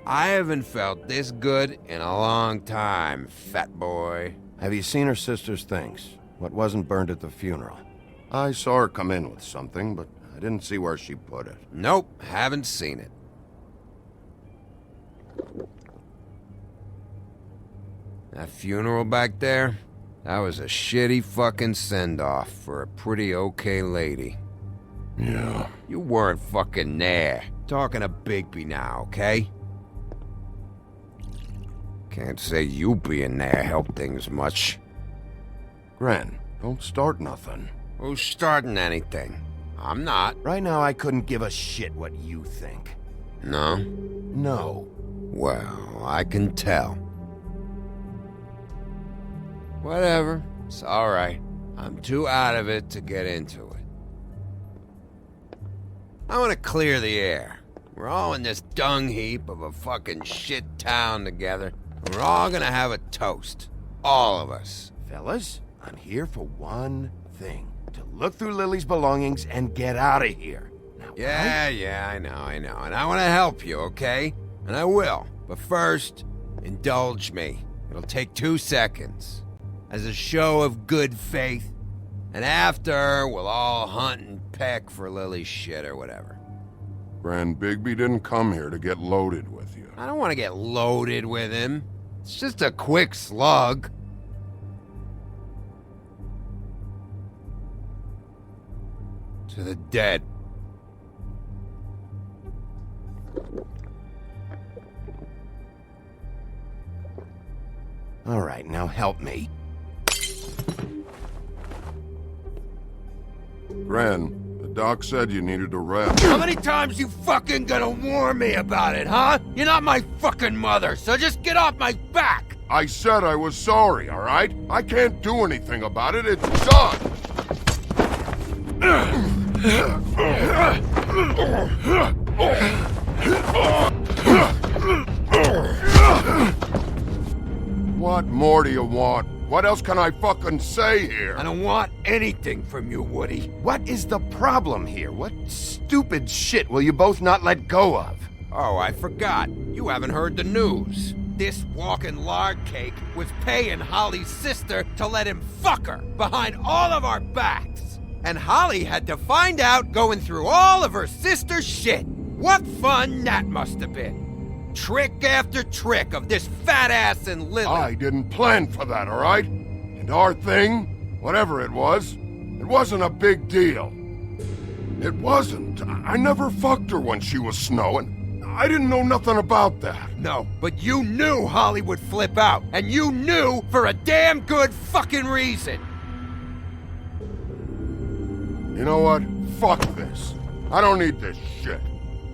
I haven't felt this good in a long time, fat boy. Have you seen her sister's things? What wasn't burned at the funeral? I saw her come in with something, but I didn't see where she put it. Nope, haven't seen it. That funeral back there? That was a shitty fucking send-off for a pretty okay lady. Yeah. You weren't fucking there. Talking to Bigby now, okay? Can't say you being there helped things much. Gren, don't start nothing. Who's starting anything? I'm not. Right now, I couldn't give a shit what you think. No? No. Well, I can tell. Whatever. It's alright. I'm too out of it to get into it. I want to clear the air. We're all in this dung heap of a fucking shit town together. And we're all gonna have a toast. All of us. Fellas, I'm here for one thing. To look through Lily's belongings and get out of here. Now, Yeah, I know. And I want to help you, okay? And I will. But first, indulge me. It'll take 2 seconds. As a show of good faith. And after, we'll all hunt and peck for Lily's shit or whatever. Gren, Bigby didn't come here to get loaded with you. I don't want to get loaded with him. It's just a quick slug. To the dead. All right, now help me. Gren, the doc said you needed to rest. How many times you fucking gonna warn me about it, huh? You're not my fucking mother, so just get off my back! I said I was sorry, all right? I can't do anything about it. It's done. What more do you want? What else can I fucking say here? I don't want anything from you, Woody. What is the problem here? What stupid shit will you both not let go of? Oh, I forgot. You haven't heard the news. This walking lard cake was paying Holly's sister to let him fuck her behind all of our backs. And Holly had to find out going through all of her sister's shit. What fun that must have been. Trick after trick of this fat ass and Lily. I didn't plan for that, all right? And our thing, whatever it wasn't a big deal. It wasn't. I never fucked her when she was snowing. I didn't know nothing about that. No, but you knew Holly would flip out. And you knew for a damn good fucking reason. You know what? Fuck this. I don't need this shit.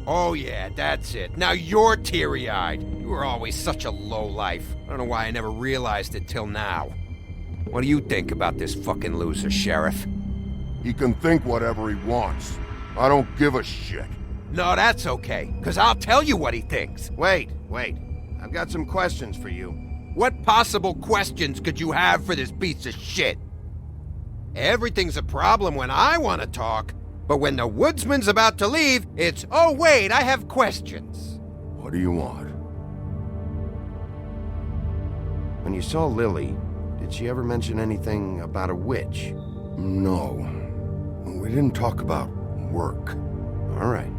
Oh yeah, that's it. Now you're teary-eyed. You were always such a lowlife. I don't know why I never realized it till now. What do you think about this fucking loser, Sheriff? He can think whatever he wants. I don't give a shit. No, that's okay, because I'll tell you what he thinks. Wait. I've got some questions for you. What possible questions could you have for this piece of shit? Everything's a problem when I want to talk, but when the woodsman's about to leave, it's, oh wait, I have questions. What do you want? When you saw Lily, did she ever mention anything about a witch? No. We didn't talk about work. All right.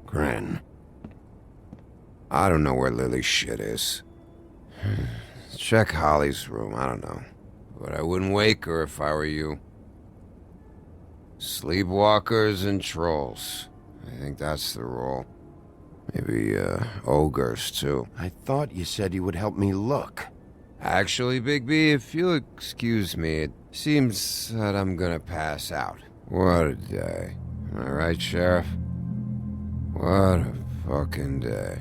Gren. I don't know where Lily's shit is. Check Holly's room, I don't know. But I wouldn't wake her if I were you. Sleepwalkers and trolls. I think that's the rule. Maybe, ogres, too. I thought you said you would help me look. Actually, Bigby, if you'll excuse me, it seems that I'm gonna pass out. What a day. Am I right, Sheriff? What a fucking day.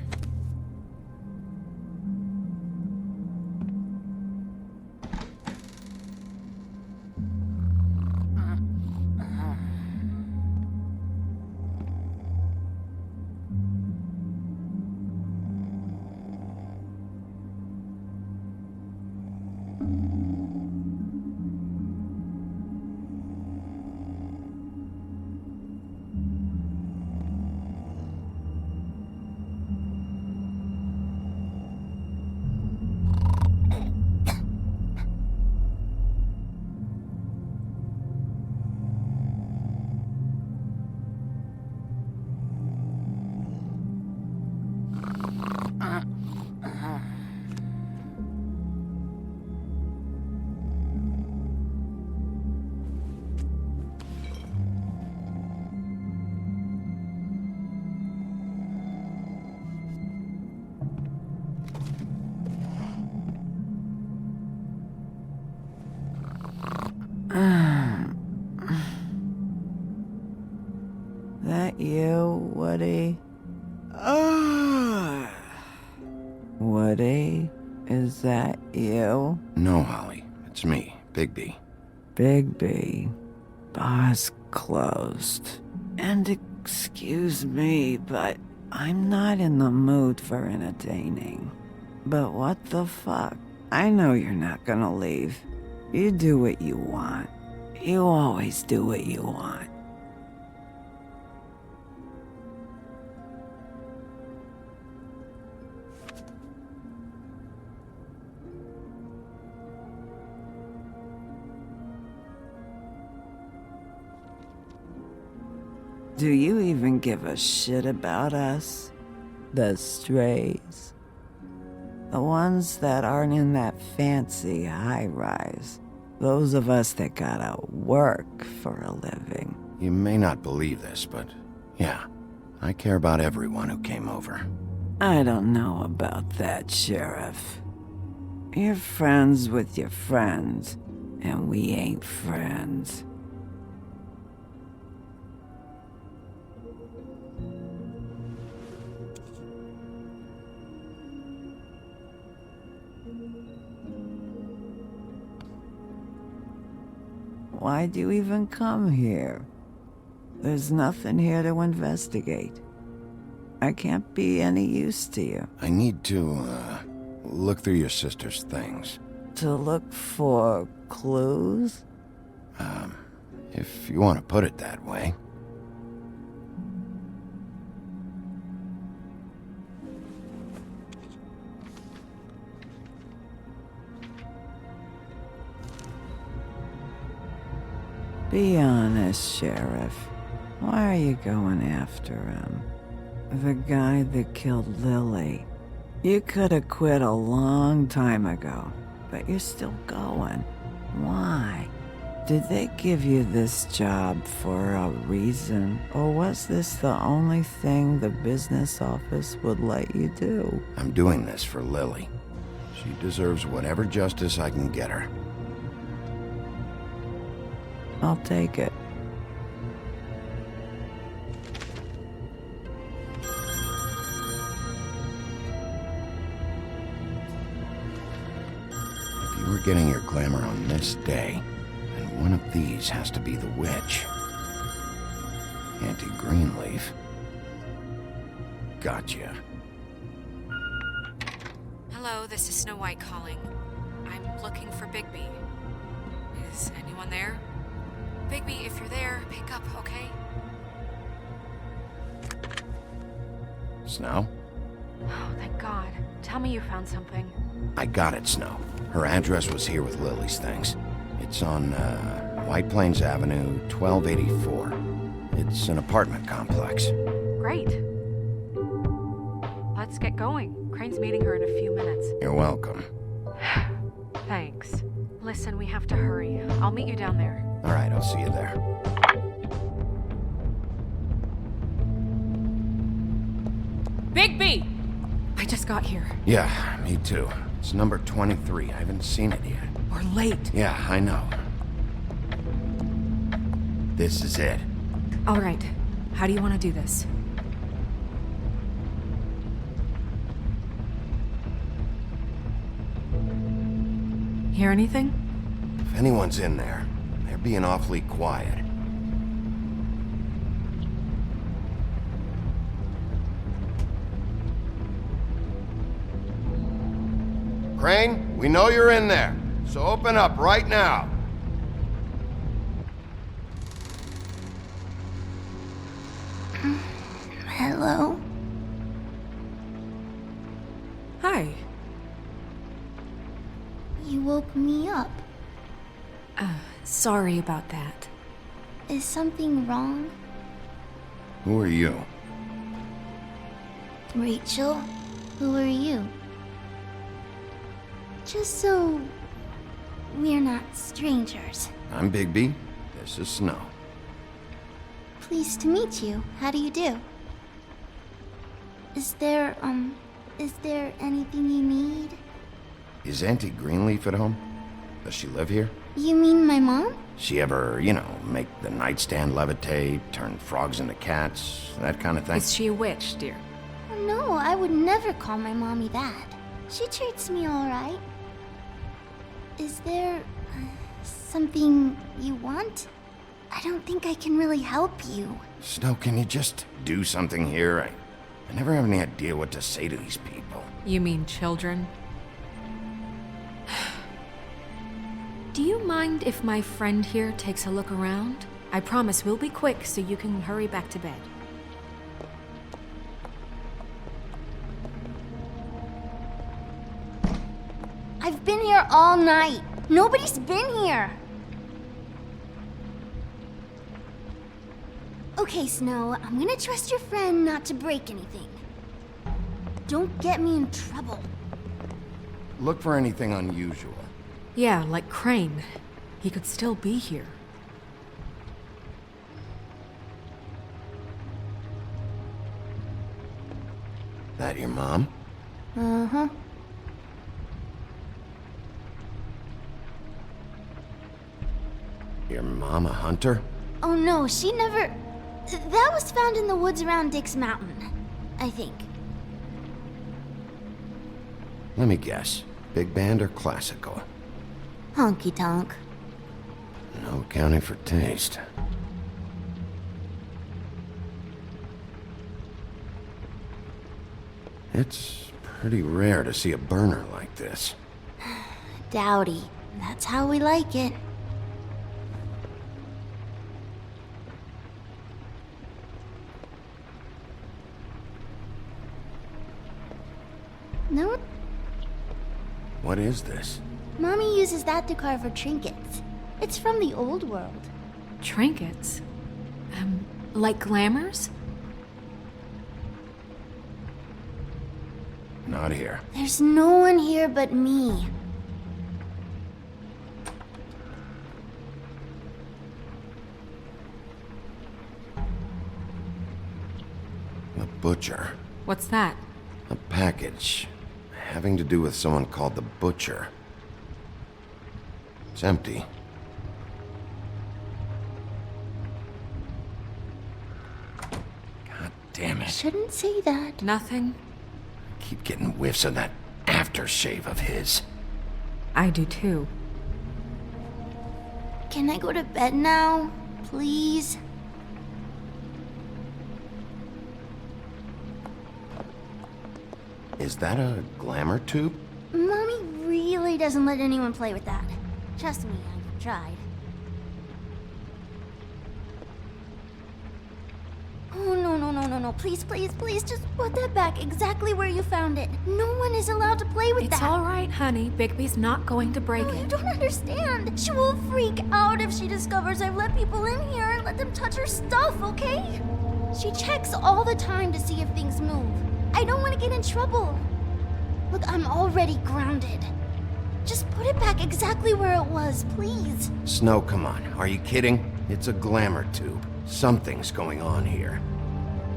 that you, Woody? Woody? Is that you? No, Holly. It's me, Bigby. Bigby. Bar's closed. And excuse me, but I'm not in the mood for entertaining. But what the fuck? I know you're not gonna leave. You do what you want. You always do what you want. Do you even give a shit about us? The strays? The ones that aren't in that fancy high-rise. Those of us that gotta work for a living. You may not believe this, but yeah, I care about everyone who came over. I don't know about that, Sheriff. You're friends with your friends, and we ain't friends. Why'd you even come here? There's nothing here to investigate. I can't be any use to you. I need to, look through your sister's things. To look for clues? If you want to put it that way. Be honest, Sheriff. Why are you going after him? The guy that killed Lily. You could have quit a long time ago, but you're still going. Why? Did they give you this job for a reason, or was this the only thing the business office would let you do? I'm doing this for Lily. She deserves whatever justice I can get her. I'll take it. If you were getting your glamour on this day, then one of these has to be the witch. Auntie Greenleaf. Gotcha. Hello, this is Snow White calling. I'm looking for Bigby. Is anyone there? Bigby, if you're there, pick up, okay? Snow? Oh, thank God. Tell me you found something. I got it, Snow. Her address was here with Lily's things. It's on, White Plains Avenue, 1284. It's an apartment complex. Great. Let's get going. Crane's meeting her in a few minutes. You're welcome. Thanks. Listen, we have to hurry. I'll meet you down there. All right, I'll see you there. Bigby! I just got here. Yeah, me too. It's number 23. I haven't seen it yet. We're late. Yeah, I know. This is it. All right. How do you want to do this? Hear anything? If anyone's in there, they're being awfully quiet. Crane, we know you're in there, so open up right now. Hello? Hi. You woke me up. Sorry about that. Is something wrong? Who are you? Rachel? Who are you? Just so we're not strangers. I'm Bigby. This is Snow. Pleased to meet you. How do you do? Is there anything you need? Is Auntie Greenleaf at home? Does she live here? You mean my mom? She ever, you know, make the nightstand levitate, turn frogs into cats, that kind of thing? Is she a witch, dear? No, I would never call my mommy that. She treats me alright. Is there something you want? I don't think I can really help you. Snow, can you just do something here? I never have any idea what to say to these people. You mean children? Do you mind if my friend here takes a look around? I promise we'll be quick so you can hurry back to bed. I've been here all night. Nobody's been here. Okay, Snow, I'm gonna trust your friend not to break anything. Don't get me in trouble. Look for anything unusual. Yeah, like Crane. He could still be here. That your mom? Uh-huh. Your mom a hunter? Oh no, she never... That was found in the woods around Dick's Mountain, I think. Let me guess. Big band or classical? Honky tonk. No accounting for taste. It's pretty rare to see a burner like this. Dowdy. That's how we like it. No, What is this? Mommy uses that to carve her trinkets. It's from the old world. Trinkets? Like glamours? Not here. There's no one here but me. The butcher. What's that? A package. Having to do with someone called the Butcher. It's empty. God damn it. Shouldn't say that. Nothing. Keep getting whiffs of that aftershave of his. I do too. Can I go to bed now? Please? Is that a glamour tube? Mommy really doesn't let anyone play with that. Trust me, I've tried. Oh, no. Please, just put that back exactly where you found it. No one is allowed to play with that. It's all right, honey. Bigby's not going to break No, it. you don't understand. She will freak out if she discovers I've let people in here and let them touch her stuff, okay? She checks all the time to see if things move. I don't want to get in trouble. Look, I'm already grounded. Just put it back exactly where it was, please. Snow, come on. Are you kidding? It's a glamour tube. Something's going on here.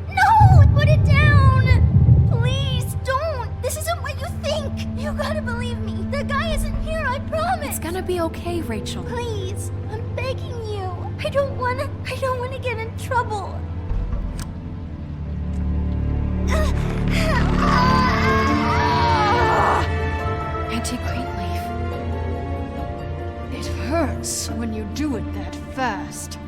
No! Put it down! Please, don't! This isn't what you think! You gotta believe me. The guy isn't here, I promise! It's gonna be okay, Rachel. Please, I'm begging you. I don't wanna get in trouble. Anti-green leaf. It hurts when you do it that fast.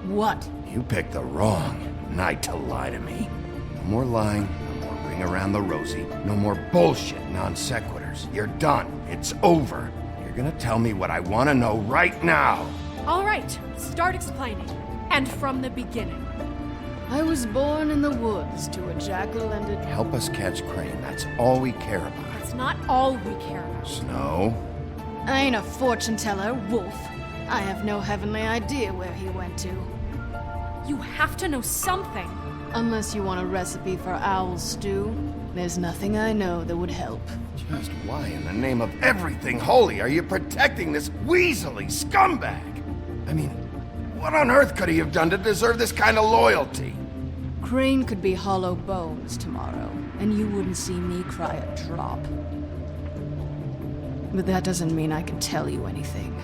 What? You picked the wrong night to lie to me. No more lying, no more ring around the rosy, no more bullshit non sequiturs. You're done. It's over. You're gonna tell me what I want to know right now. All right, start explaining. And from the beginning. I was born in the woods to a jackal and a... Help us catch Crane. That's all we care about. That's not all we care about. Snow? I ain't a fortune teller, Wolf. I have no heavenly idea where he went to. You have to know something. Unless you want a recipe for owl stew, there's nothing I know that would help. Just why in the name of everything holy are you protecting this weaselly scumbag? I mean, what on earth could he have done to deserve this kind of loyalty? Crane could be hollow bones tomorrow. and you wouldn't see me cry a drop. But that doesn't mean I can tell you anything.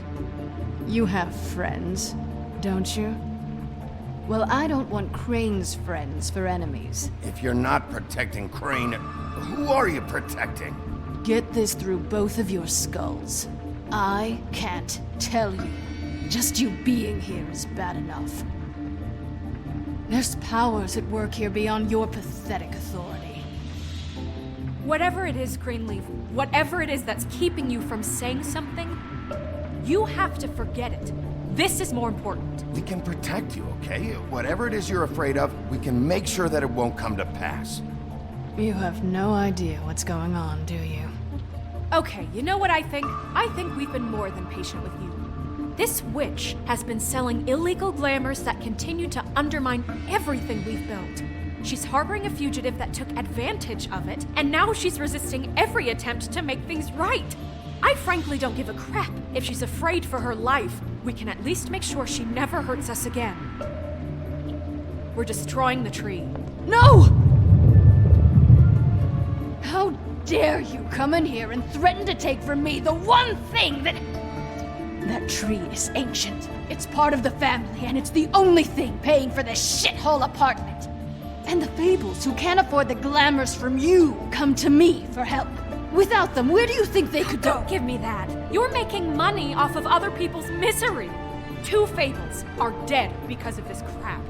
You have friends, don't you? Well, I don't want Crane's friends for enemies. If you're not protecting Crane, who are you protecting? Get this through both of your skulls. I can't tell you. Just you being here is bad enough. There's powers at work here beyond your pathetic authority. Whatever it is, Greenleaf, whatever it is that's keeping you from saying something, you have to forget it. This is more important. We can protect you, okay? Whatever it is you're afraid of, we can make sure that it won't come to pass. You have no idea what's going on, do you? Okay, you know what I think? I think we've been more than patient with you. This witch has been selling illegal glamours that continue to undermine everything we've built. She's harboring a fugitive that took advantage of it, and now she's resisting every attempt to make things right. I frankly don't give a crap if she's afraid for her life. We can at least make sure she never hurts us again. We're destroying the tree. No! How dare you come in here and threaten to take from me the one thing that... That tree is ancient. It's part of the family, and it's the only thing paying for this shithole apartment. And the Fables, who can't afford the glamours from you, come to me for help. Without them, where do you think they could go? Don't give me that. You're making money off of other people's misery. 2 Fables are dead because of this crap.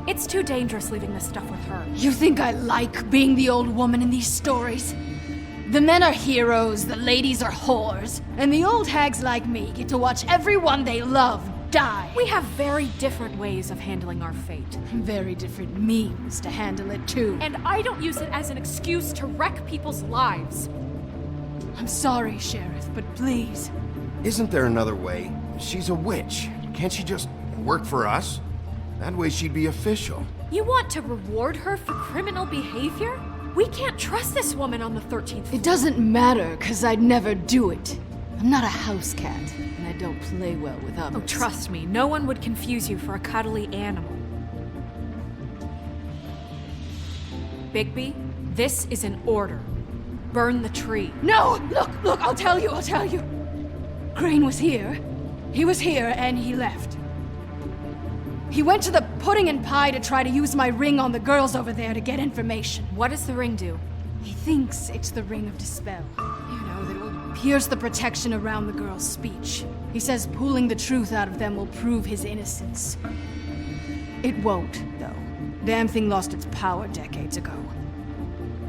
It's too dangerous leaving this stuff with her. You think I like being the old woman in these stories? The men are heroes, the ladies are whores, and the old hags like me get to watch everyone they love die. We have very different ways of handling our fate. Very different means to handle it, too. And I don't use it as an excuse to wreck people's lives. I'm sorry, Sheriff, but please. Isn't there another way? She's a witch. Can't she just work for us? That way she'd be official. You want to reward her for criminal behavior? We can't trust this woman on the 13th floor. It doesn't matter, because I'd never do it. I'm not a house cat, and I don't play well with others. Oh, trust me, no one would confuse you for a cuddly animal. Bigby, this is an order. Burn the tree. No! Look, I'll tell you. Crane was here. He was here, and he left. He went to the pudding and pie to try to use my ring on the girls over there to get information. What does the ring do? He thinks it's the ring of dispel. You know, that it will pierce the protection around the girls' speech. He says pulling the truth out of them will prove his innocence. It won't, though. Damn thing lost its power decades ago.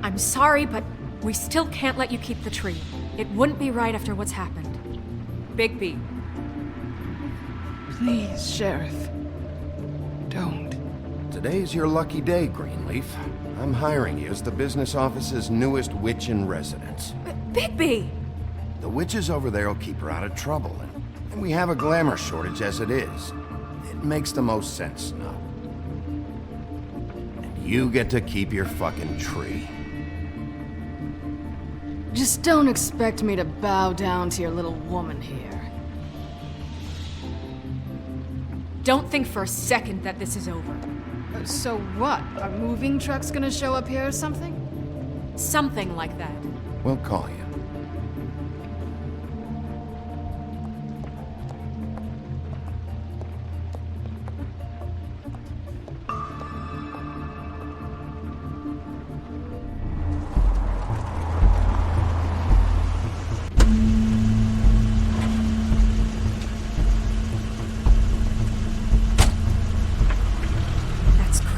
I'm sorry, but we still can't let you keep the tree. It wouldn't be right after what's happened. Bigby. Please, Sheriff. Don't. Today's your lucky day, Greenleaf. I'm hiring you as the business office's newest witch in residence. Bigby! The witches over there will keep her out of trouble, and we have a glamour shortage as it is. It makes the most sense now. And you get to keep your fucking tree. Just don't expect me to bow down to your little woman here. Don't think for a second that this is over. So what? Are moving trucks gonna show up here or something? Something like that. We'll call you.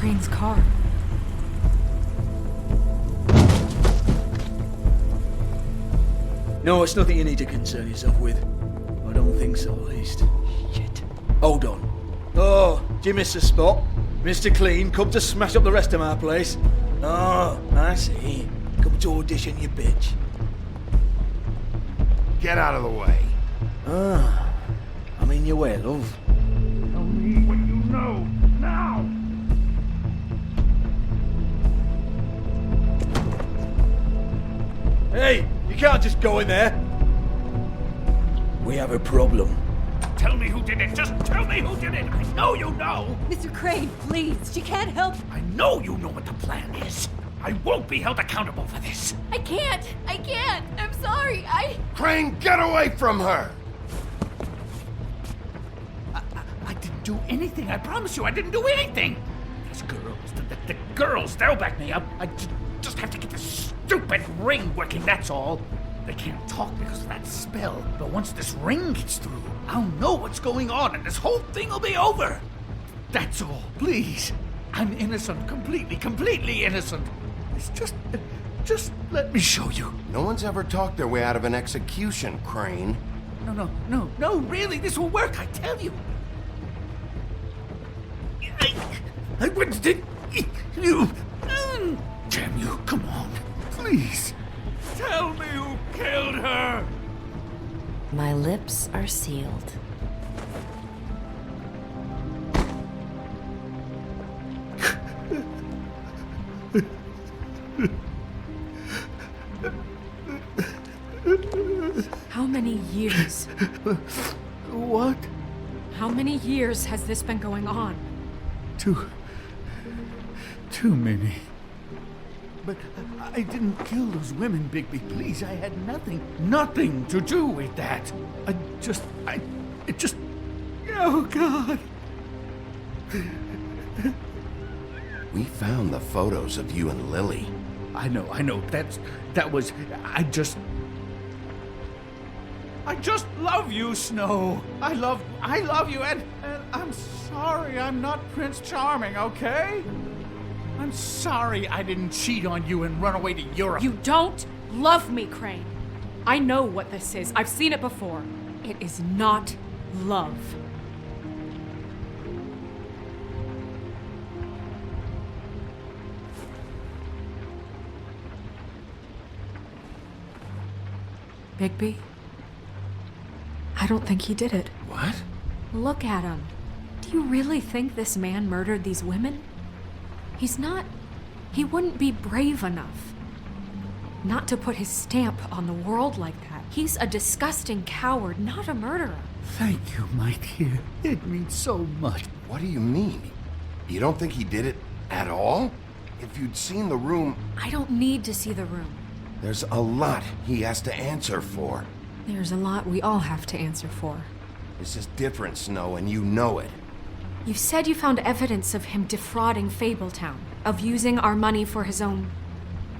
Crane's car. No, it's nothing you need to concern yourself with. I don't think so, at least. Shit. Hold on. Oh, do you miss the spot? Mr. Clean, come to smash up the rest of my place. Oh, I see. Come to audition, you bitch. Get out of the way. Ah, I'm in your way, love. Tell me what you know, now! Hey, you can't just go in there. We have a problem. Tell me who did it. Just tell me who did it. I know you know. Mr. Crane, please. She can't help. I know you know what the plan is. I won't be held accountable for this. I can't. I'm sorry. Crane, get away from her! I didn't do anything. I promise you, I didn't do anything. These girls, the girls, they'll back me up. I just have to get this stupid ring working, that's all. They can't talk because of that spell, but once this ring gets through, I'll know what's going on and this whole thing will be over. That's all, please. I'm innocent, completely innocent. It's just let me show you. No one's ever talked their way out of an execution, Crane. No, really, this will work, I tell you. I wouldn't think you. Damn you, come on, please. Tell me who killed her. My lips are sealed. How many years? What? How many years has this been going on? Too many. But I didn't kill those women, Bigby. Please, I had nothing to do with that. It just... Oh, God. We found the photos of you and Lily. I know. That was... I just love you, Snow. I love you, and I'm sorry I'm not Prince Charming, okay? I'm sorry I didn't cheat on you and run away to Europe. You don't love me, Crane. I know what this is. I've seen it before. It is not love. Bigby? I don't think he did it. What? Look at him. Do you really think this man murdered these women? He's not... He wouldn't be brave enough. Not to put his stamp on the world like that. He's a disgusting coward, not a murderer. Thank you, my dear. It means so much. What do you mean? You don't think he did it at all? If you'd seen the room... I don't need to see the room. There's a lot he has to answer for. There's a lot we all have to answer for. This is different, Snow, and you know it. You said you found evidence of him defrauding Fabletown, of using our money for his own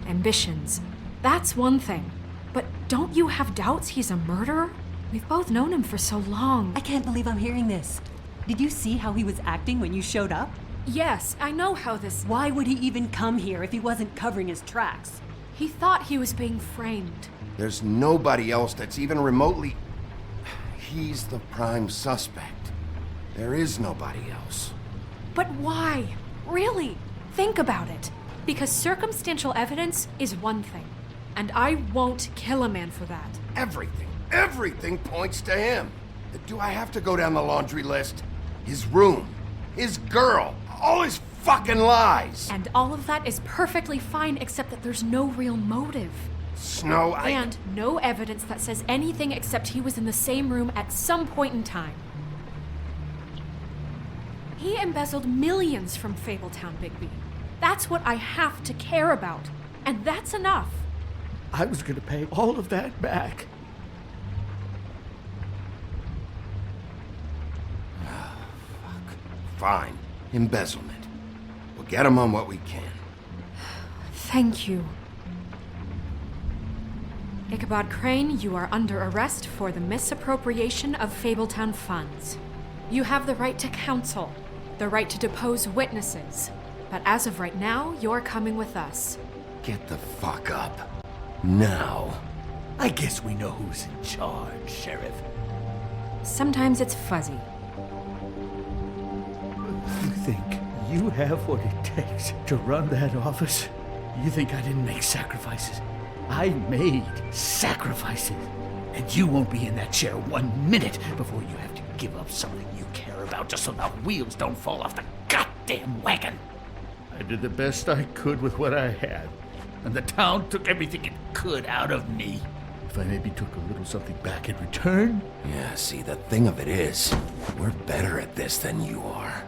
ambitions. That's one thing. But don't you have doubts he's a murderer? We've both known him for so long. I can't believe I'm hearing this. Did you see how he was acting when you showed up? Yes, I know how this... Why would he even come here if he wasn't covering his tracks? He thought he was being framed. There's nobody else that's even remotely... He's the prime suspect. There is nobody else. But why? Really? Think about it. Because circumstantial evidence is one thing. And I won't kill a man for that. Everything points to him. Do I have to go down the laundry list? His room, his girl, all his fucking lies. And all of that is perfectly fine, except that there's no real motive. Snow, And no evidence that says anything except he was in the same room at some point in time. He embezzled millions from Fabletown, Bigby. That's what I have to care about. And that's enough. I was gonna pay all of that back. Fine. Embezzlement. We'll get him on what we can. Thank you. Ichabod Crane, you are under arrest for the misappropriation of Fabletown funds. You have the right to counsel, the right to depose witnesses. But as of right now, you're coming with us. Get the fuck up. Now. I guess we know who's in charge, Sheriff. Sometimes it's fuzzy. You think you have what it takes to run that office? You think I didn't make sacrifices? I made sacrifices. And you won't be in that chair 1 minute before you have to give up something you care about just so the wheels don't fall off the goddamn wagon. I did the best I could with what I had, and the town took everything it could out of me. If I maybe took a little something back in return... Yeah, see, the thing of it is, we're better at this than you are.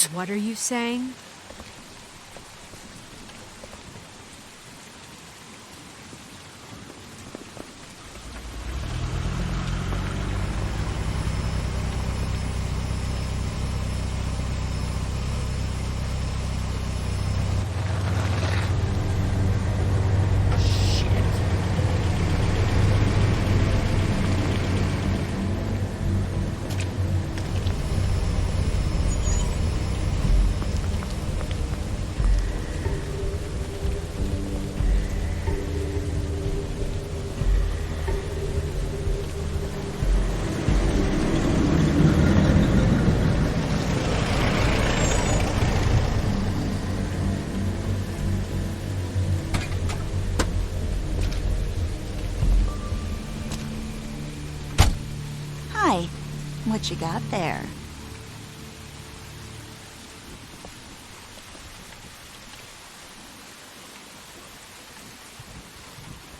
What? What are you saying? Hi. What you got there?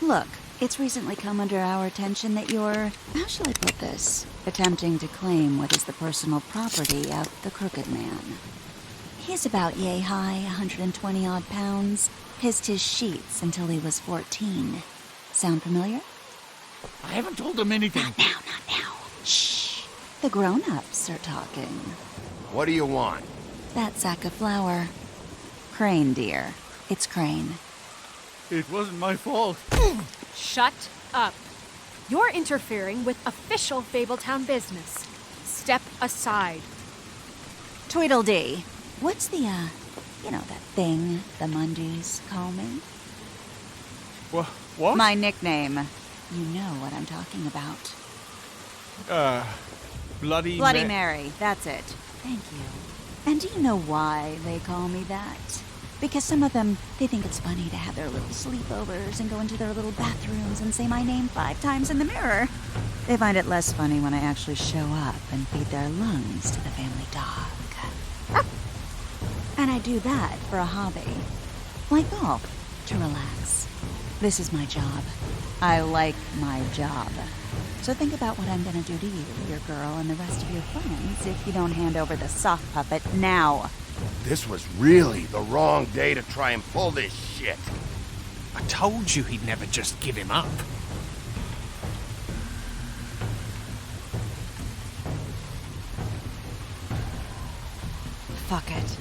Look, it's recently come under our attention that you're, how shall I put this, attempting to claim what is the personal property of the Crooked Man. He's about yay high, 120-odd pounds, pissed his sheets until he was 14. Sound familiar? I haven't told him anything. Not now. Shh. The grown-ups are talking. What do you want? That sack of flour. Crane, dear. It's Crane. It wasn't my fault. Shut up. You're interfering with official Fabletown business. Step aside. Tweedledee. What's the, that thing the Mundies call me? What? My nickname. You know what I'm talking about. Bloody Mary. That's it. Thank you. And do you know why they call me that? Because some of them, they think it's funny to have their little sleepovers and go into their little bathrooms and say my name 5 times in the mirror. They find it less funny when I actually show up and feed their lungs to the family dog. And I do that for a hobby. Like golf, to relax. This is my job. I like my job. So think about what I'm gonna do to you, your girl, and the rest of your friends if you don't hand over the sock puppet now. This was really the wrong day to try and pull this shit. I told you he'd never just give him up. Fuck it.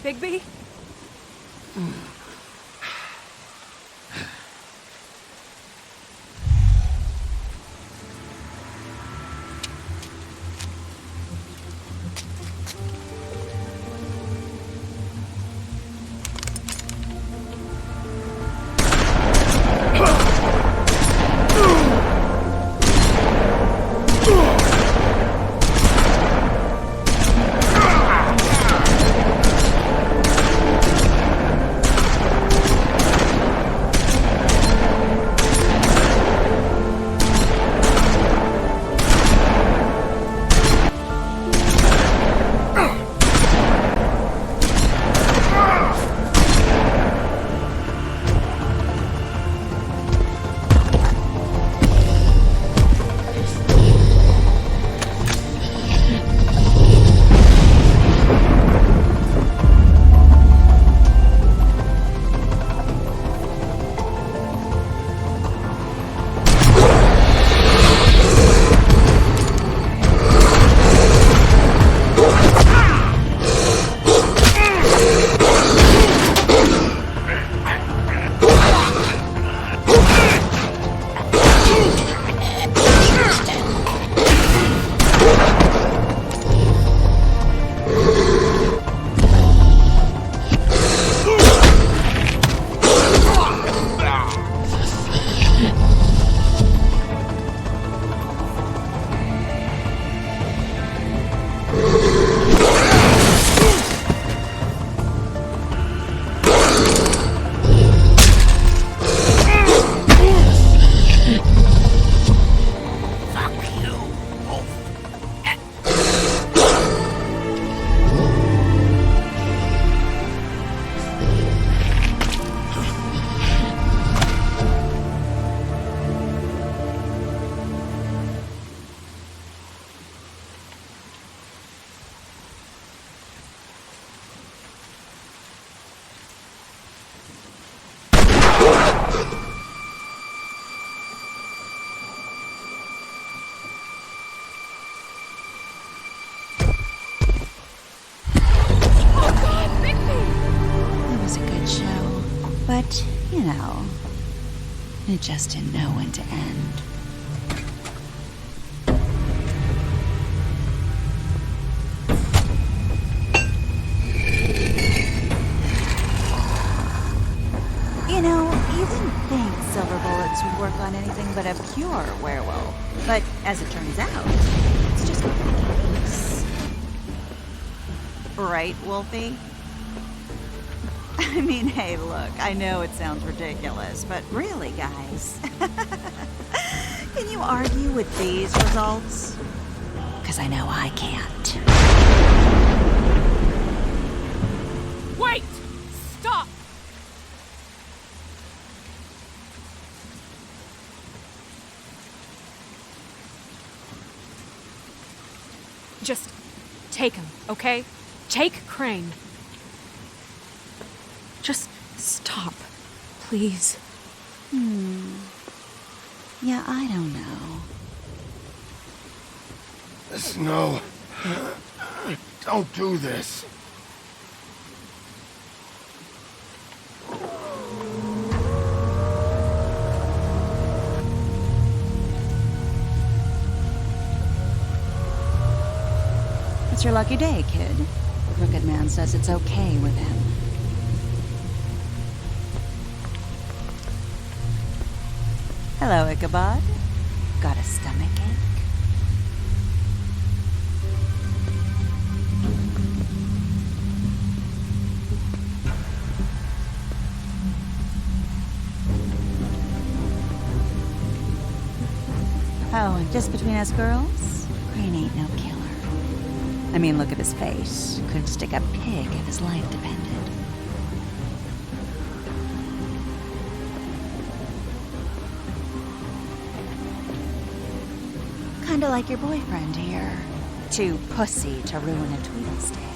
Bigby? But, you know, it just didn't know when to end. You know, you wouldn't think silver bullets would work on anything but a pure werewolf. But as it turns out, it's just not the case. Right, Wolfie? I mean, hey, look, I know it sounds ridiculous, but really, guys, can you argue with these results? Because I know I can't. Wait! Stop! Just take him, okay? Take Crane. Just stop, please. Yeah, I don't know. Snow, don't do this. It's your lucky day, kid. Crooked Man says it's okay with him. Hello, Ichabod. Got a stomachache? Oh, and just between us girls, Crane ain't no killer. I mean, look at his face. Could stick a pig if his life depended. Kinda like your boyfriend here. Too pussy to ruin a Tweedlestay.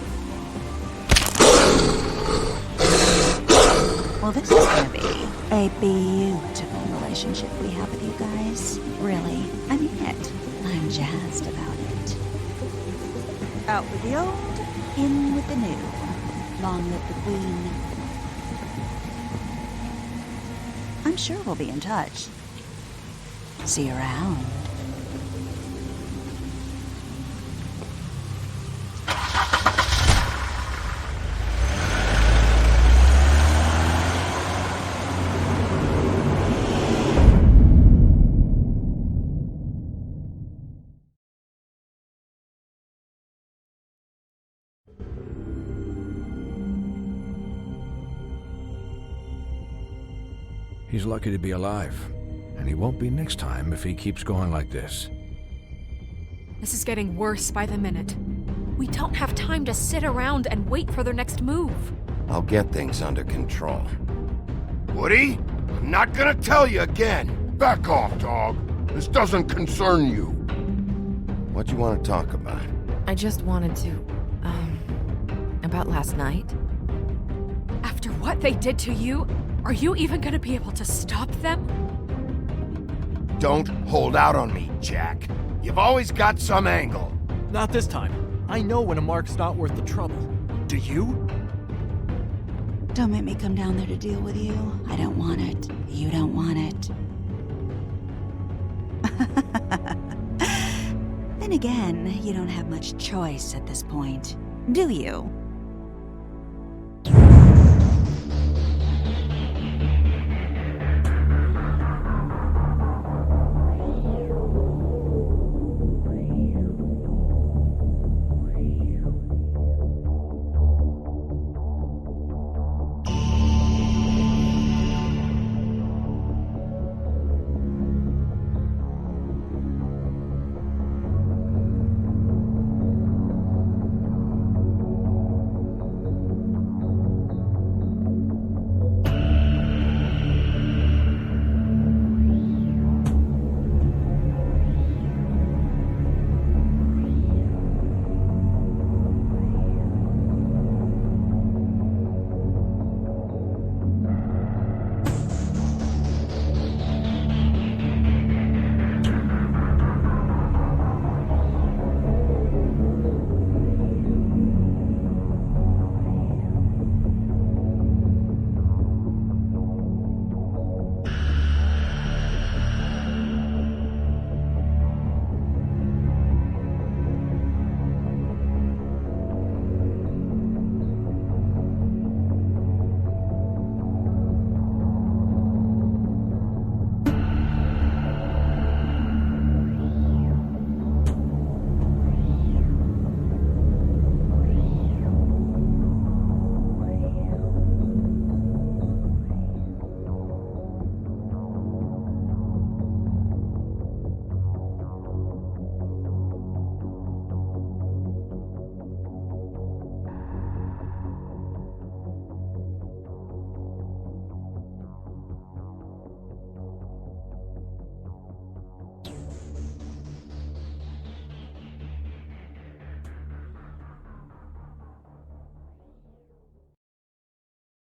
Well, this is gonna be a beautiful relationship we have with you guys. Really, I mean it. I'm jazzed about it. Out with the old, in with the new. Long live the Queen. I'm sure we'll be in touch. See you around. He's lucky to be alive, and he won't be next time if he keeps going like this. This is getting worse by the minute. We don't have time to sit around and wait for their next move. I'll get things under control. Woody, I'm not gonna tell you again. Back off, dog. This doesn't concern you. What you want to talk about? I just wanted to, about last night. After what they did to you, are you even gonna be able to stop them? Don't hold out on me, Jack. You've always got some angle. Not this time. I know when a mark's not worth the trouble. Do you? Don't make me come down there to deal with you. I don't want it. You don't want it. Then again, you don't have much choice at this point, do you?